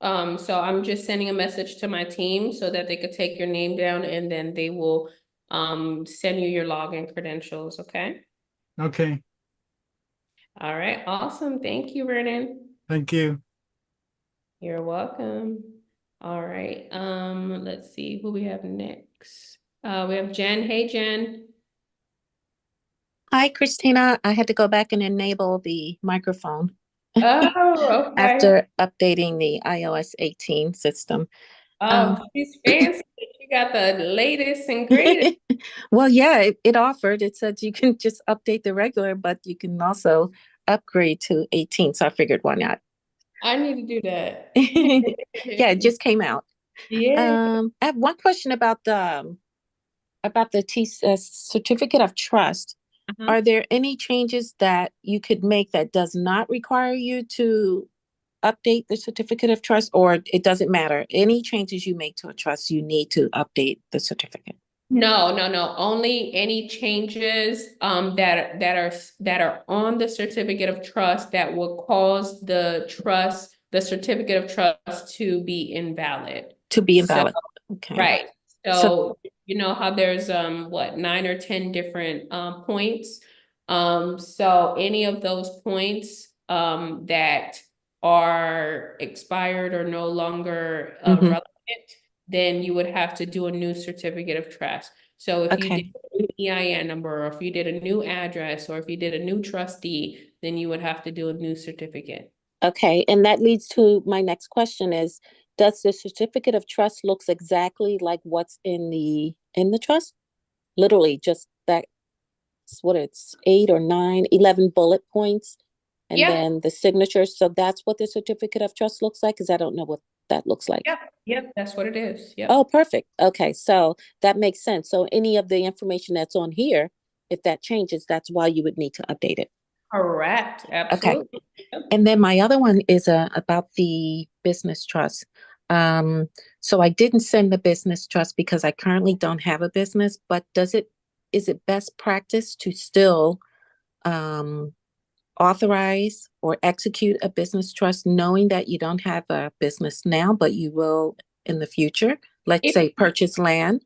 I'm just sending a message to my team so that they could take your name down and then they will send you your login credentials, okay? Okay, All right, awesome. Thank you, Vernon. thank you. You're welcome. All right, let's see who we have next. We have Jen. Hey, Jen. Hi, Christina. I had to go back and enable the microphone Oh, okay. after updating the iOS 18 system. Oh, she's fancy. She got the latest and greatest. Well, yeah, it offered. It said you can just update the regular, but you can also upgrade to 18. So I figured, why not? I need to do that. Yeah, it just came out. Yeah. I have one question about the certificate of trust. Are there any changes that you could make that does not require you to update the certificate of trust, or it doesn't matter? Any changes you make to a trust, you need to update the certificate? No. Only any changes that are on the certificate of trust that will cause the certificate of trust to be invalid. To be invalid. Okay. Right. So So you know how there's what, 9 or 10 different points. So any of those points that are expired or no longer relevant, then you would have to do a new certificate of trust. So if you did a new EIN number, or if you did a new address, or if you did a new trustee, then you would have to do a new certificate. Okay, and that leads to my next question is, does the certificate of trust looks exactly like what's in the trust? Literally just that, what it's 8 or 9, 11 bullet points, and then the signature. So that's what the certificate of trust looks like, because I don't know what that looks like. Yep, that's what it is. Yep. Oh, perfect. Okay, so that makes sense. So any of the information that's on here, if that changes, that's why you would need to update it. Correct. Absolutely. Okay. And then my other one is about the business trust. So I didn't send the business trust because I currently don't have a business, but is it best practice to still authorize or execute a business trust knowing that you don't have a business now, but you will in the future? Let's say purchase land.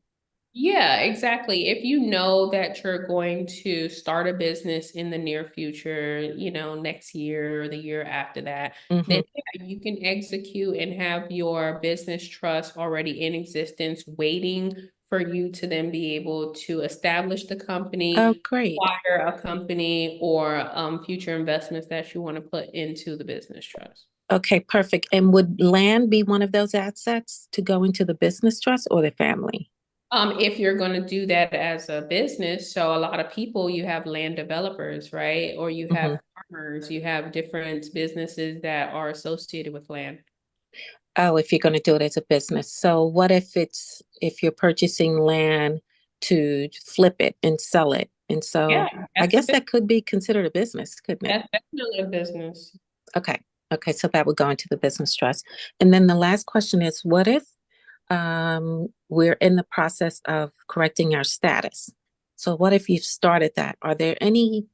Yeah, exactly. If you know that you're going to start a business in the near future, you know, next year or the year after that, then you can execute and have your business trust already in existence, waiting for you to then be able to establish the company, acquire a company, or future investments that you want to put into the business trust. Okay, perfect. And would land be one of those assets to go into the business trust, or the family? If you're going to do that as a business, so a lot of people, you have land developers, right? Or you have farmers, you have different businesses that are associated with land. Oh, if you're going to do it as a business. So what if you're purchasing land to flip it and sell it? And so I guess that could be considered a business, couldn't it? That's definitely a business. Okay. Okay. So that would go into the business trust. And then the last question is, what if we're in the process of correcting our status? So what if you've started that? Are there any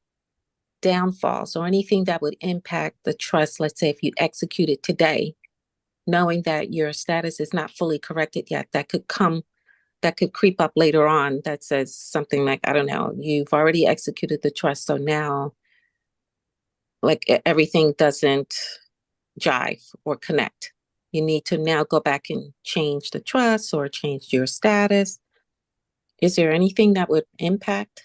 downfalls or anything that would impact the trust? Let's say if you execute it today, knowing that your status is not fully corrected yet, that could creep up later on, that says something like, I don't know, you've already executed the trust, so now like everything doesn't jive or connect. You need to now go back and change the trust or change your status. Is there anything that would impact?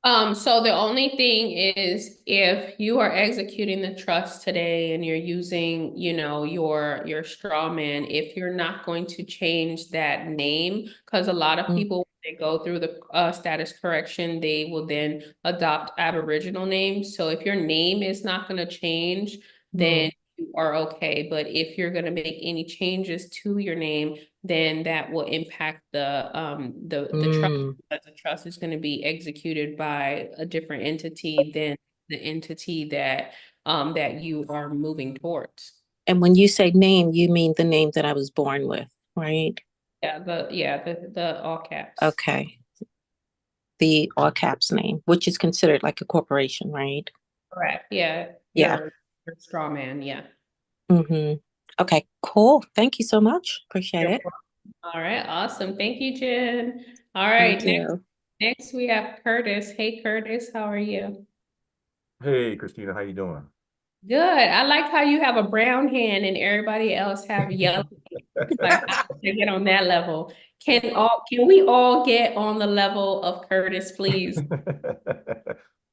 So the only thing is if you are executing the trust today and you're using, you know, your straw man, if you're not going to change that name, because a lot of people, when they go through the status correction, they will then adopt Aboriginal names. So if your name is not going to change, then you are okay. But if you're going to make any changes to your name, then that will impact the trust, because the trust is going to be executed by a different entity than the entity that that you are moving towards. And when you say name, you mean the name that I was born with, right? Yeah, the all caps. Okay. The all caps name, which is considered like a corporation, right? Correct. Yeah. Yeah. Your straw man. Yeah. Okay, cool. Thank you so much. Appreciate it. All right, awesome. Thank you, Jen. All right, Thank you. next we have Curtis. Hey, Curtis, how are you? Hey, Christina, how you doing? Good. I like how you have a brown hand and everybody else have yellow. Like, I have to get on that level. Can we all get on the level of Curtis, please?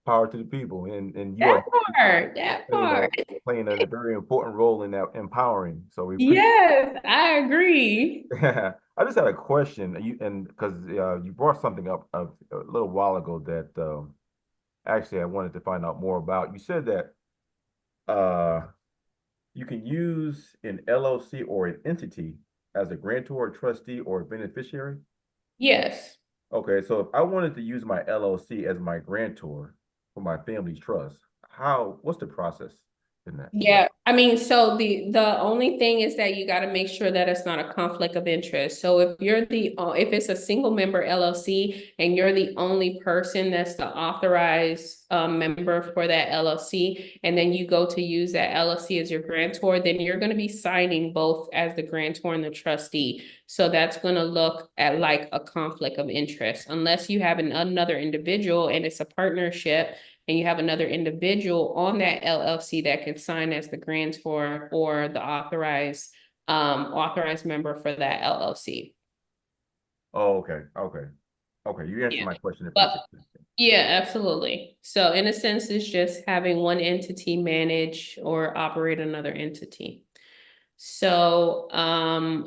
Power to the people, and you are That part. playing a very important role in that empowering. So we appreciate. Yes, I agree. I just had a question, because you brought something up a little while ago that actually I wanted to find out more about. You said that you can use an LLC or an entity as a grantor, trustee, or beneficiary. Yes. Okay, so if I wanted to use my LLC as my grantor for my family's trust, what's the process in that? Yeah, I mean, so the only thing is that you got to make sure that it's not a conflict of interest. So if you're if it's a single member LLC and you're the only person that's the authorized member for that LLC, and then you go to use that LLC as your grantor, then you're going to be signing both as the grantor and the trustee. So that's going to look at like a conflict of interest, unless you have another individual and it's a partnership, and you have another individual on that LLC that can sign as the grantor or the authorized member for that LLC. Oh, okay. You answered my question. Yeah, absolutely. So in a sense, it's just having one entity manage or operate another entity. So,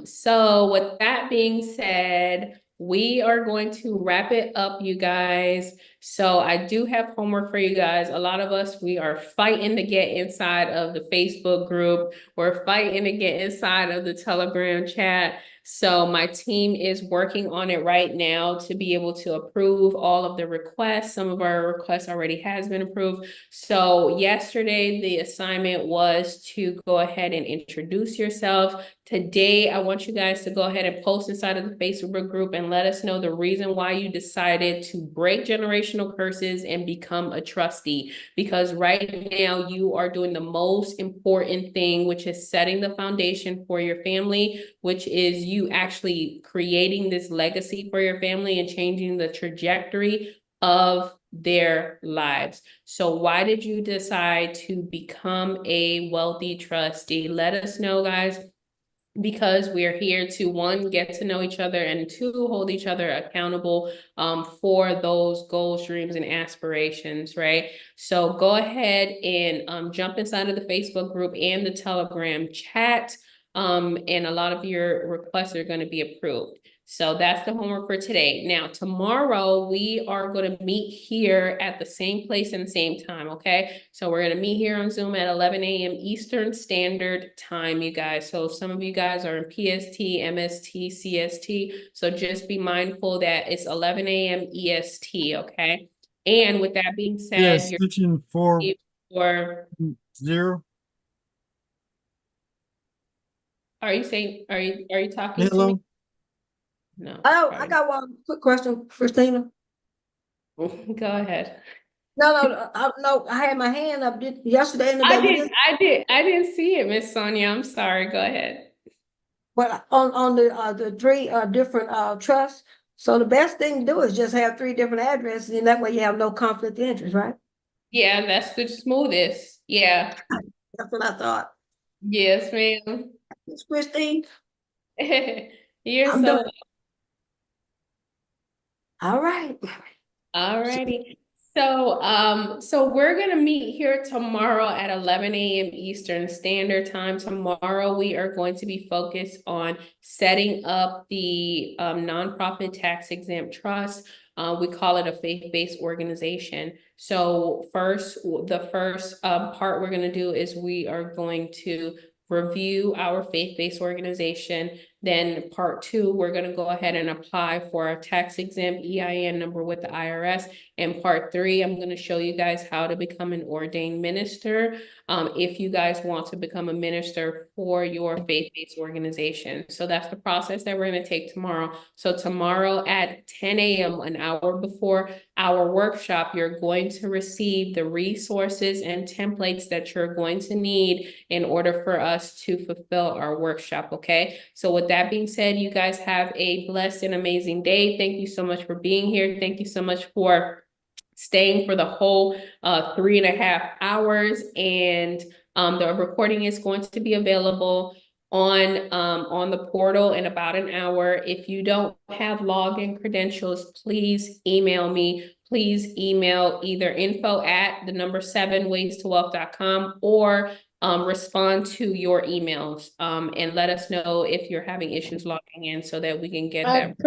so with that being said, we are going to wrap it up, you guys. So I do have homework for you guys. A lot of us, we are fighting to get inside of the Facebook group. We're fighting to get inside of the Telegram chat. So my team is working on it right now to be able to approve all of the requests. Some of our requests already has been approved. So yesterday, the assignment was to go ahead and introduce yourself. Today, I want you guys to go ahead and post inside of the Facebook group and let us know the reason why you decided to break generational curses and become a trustee. Because right now you are doing the most important thing, which is setting the foundation for your family, which is you actually creating this legacy for your family and changing the trajectory of their lives. So why did you decide to become a wealthy trustee? Let us know, guys, because we're here to, one, get to know each other, and two, hold each other accountable for those goals, dreams, and aspirations, right? So go ahead and jump inside of the Facebook group and the Telegram chat, and a lot of your requests are going to be approved. So that's the homework for today. Now, tomorrow we are going to meet here at the same place and the same time, okay? So we're going to meet here on Zoom at 11 a.m. Eastern Standard Time, you guys. So some of you guys are in PST, MST, CST. So just be mindful that it's 11 a.m. EST, okay? And with that being said, yes, section 4 or 0. Are you talking to Hello? me? No. Oh, I got one quick question, Christina. Go ahead. No, I had my hand up yesterday in the day. I didn't see it, Miss Sonia. I'm sorry. Go ahead. But on the three different trusts, so the best thing to do is just have 3 different addresses, and that way you have no conflict of interest, right? Yeah, that's the smoothest. Yeah. That's what I thought. Yes, ma'am. Ms. Christine, You're I'm so done. All right. Alrighty. So we're gonna meet here tomorrow at 11 a.m. Eastern Standard Time. Tomorrow we are going to be focused on setting up the nonprofit tax exempt trust. We call it a faith-based organization. So the first part we're gonna do is we are going to review our faith-based organization. Then part two, we're gonna go ahead and apply for a tax exempt EIN number with the IRS. And part three, I'm gonna show you guys how to become an ordained minister. If you guys want to become a minister for your faith-based organization. So that's the process that we're gonna take tomorrow. So tomorrow at 10 a.m., an hour before our workshop, you're going to receive the resources and templates that you're going to need in order for us to fulfill our workshop, okay? So with that being said, you guys have a blessed and amazing day. Thank you so much for being here. Thank you so much for staying for the whole 3.5 hours. And the recording is going to be available on the portal in about an hour. If you don't have login credentials, please email me. Please email either info@7waystowealth.com or respond to your emails and let us know if you're having issues logging in so that we can get that.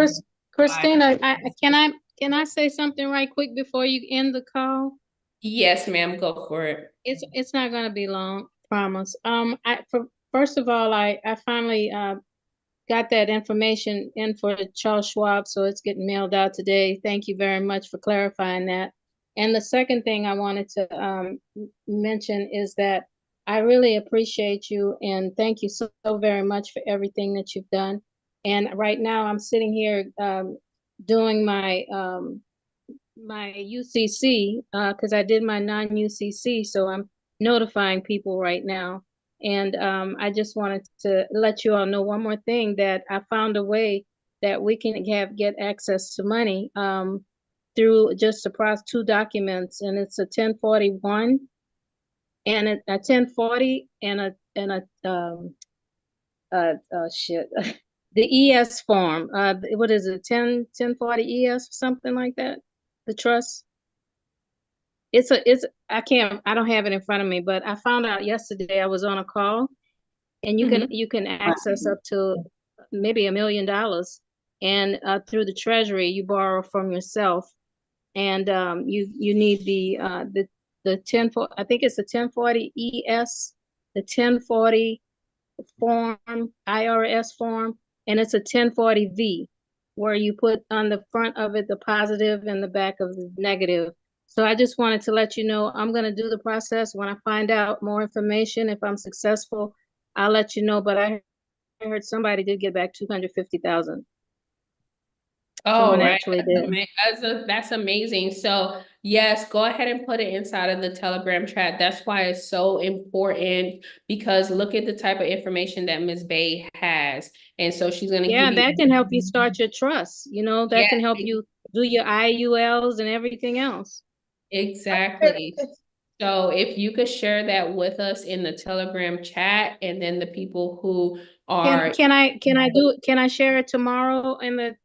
Christina, can I say something right quick before you end the call? Yes, ma'am, go for it. It's not gonna be long, promise. First of all, I finally got that information in for Charles Schwab, so it's getting mailed out today. Thank you very much for clarifying that. And the second thing I wanted to mention is that I really appreciate you and thank you so very much for everything that you've done. And right now I'm sitting here doing my my UCC because I did my non-UCC, so I'm notifying people right now. And I just wanted to let you all know one more thing, that I found a way that we can get access to money through just to process 2 documents, and it's a 1041 and a 1040 and a shit the ES form. What is it, 1040 ES or something like that? The trust. I don't have it in front of me, but I found out yesterday. I was on a call, and you can access up to maybe $1 million, and through the Treasury you borrow from yourself, and you need the 1040, I think it's the 1040 ES, the 1040 form, IRS form, and it's a 1040 V, where you put on the front of it the positive and the back of the negative. So I just wanted to let you know I'm going to do the process. When I find out more information, if I'm successful, I'll let you know. But I heard somebody did get back 250,000. Oh, right. Actually did. That's amazing. So yes, go ahead and put it inside of the Telegram chat. That's why it's so important, because look at the type of information that Ms. Bay has. And so she's going to give you. That can help you start your trust. That can help you do your IULs and everything else. Exactly. So if you could share that with us in the Telegram chat, and then the people who are. Can I share it tomorrow in the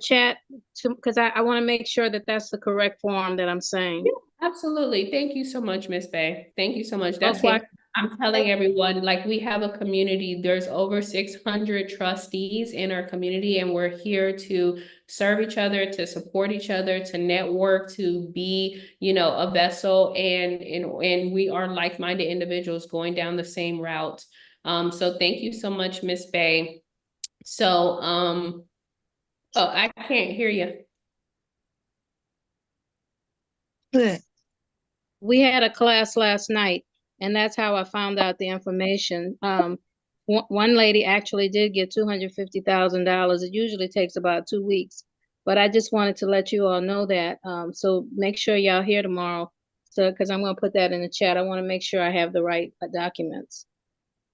chat, because I want to make sure that that's the correct form that I'm saying. Yeah, absolutely. Thank you so much, Ms. Bay. Thank you so much. That's why I'm telling everyone, like, we have a community. There's over 600 trustees in our community, and we're here to serve each other, to support each other, to network, to be, a vessel, and we are like-minded individuals going down the same route. So thank you so much, Ms. Bay. So, oh, I can't hear you. Good. We had a class last night, and that's how I found out the information. One lady actually did get $250,000. It usually takes about 2 weeks, but I just wanted to let you all know that. So make sure y'all here tomorrow. So, because I'm going to put that in the chat. I want to make sure I have the right documents.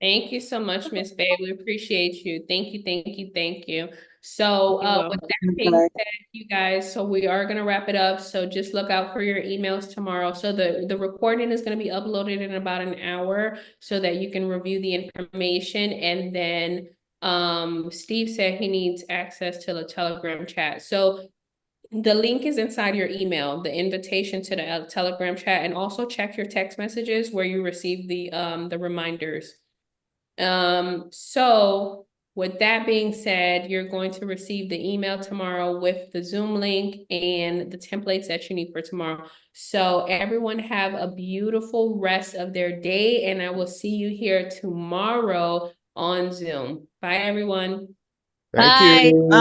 Thank you so much, Miss Bay. We appreciate you. Thank you, thank you, thank you. So with that being said, you guys, so we are gonna wrap it up. So just look out for your emails tomorrow. So the recording is gonna be uploaded in about an hour so that you can review the information. And then Steve said he needs access to the Telegram chat. So the link is inside your email, the invitation to the Telegram chat, and also check your text messages where you receive the reminders. So with that being said, you're going to receive the email tomorrow with the Zoom link and the templates that you need for tomorrow. So everyone have a beautiful rest of their day, and I will see you here tomorrow on Zoom. Bye, everyone. Thank you.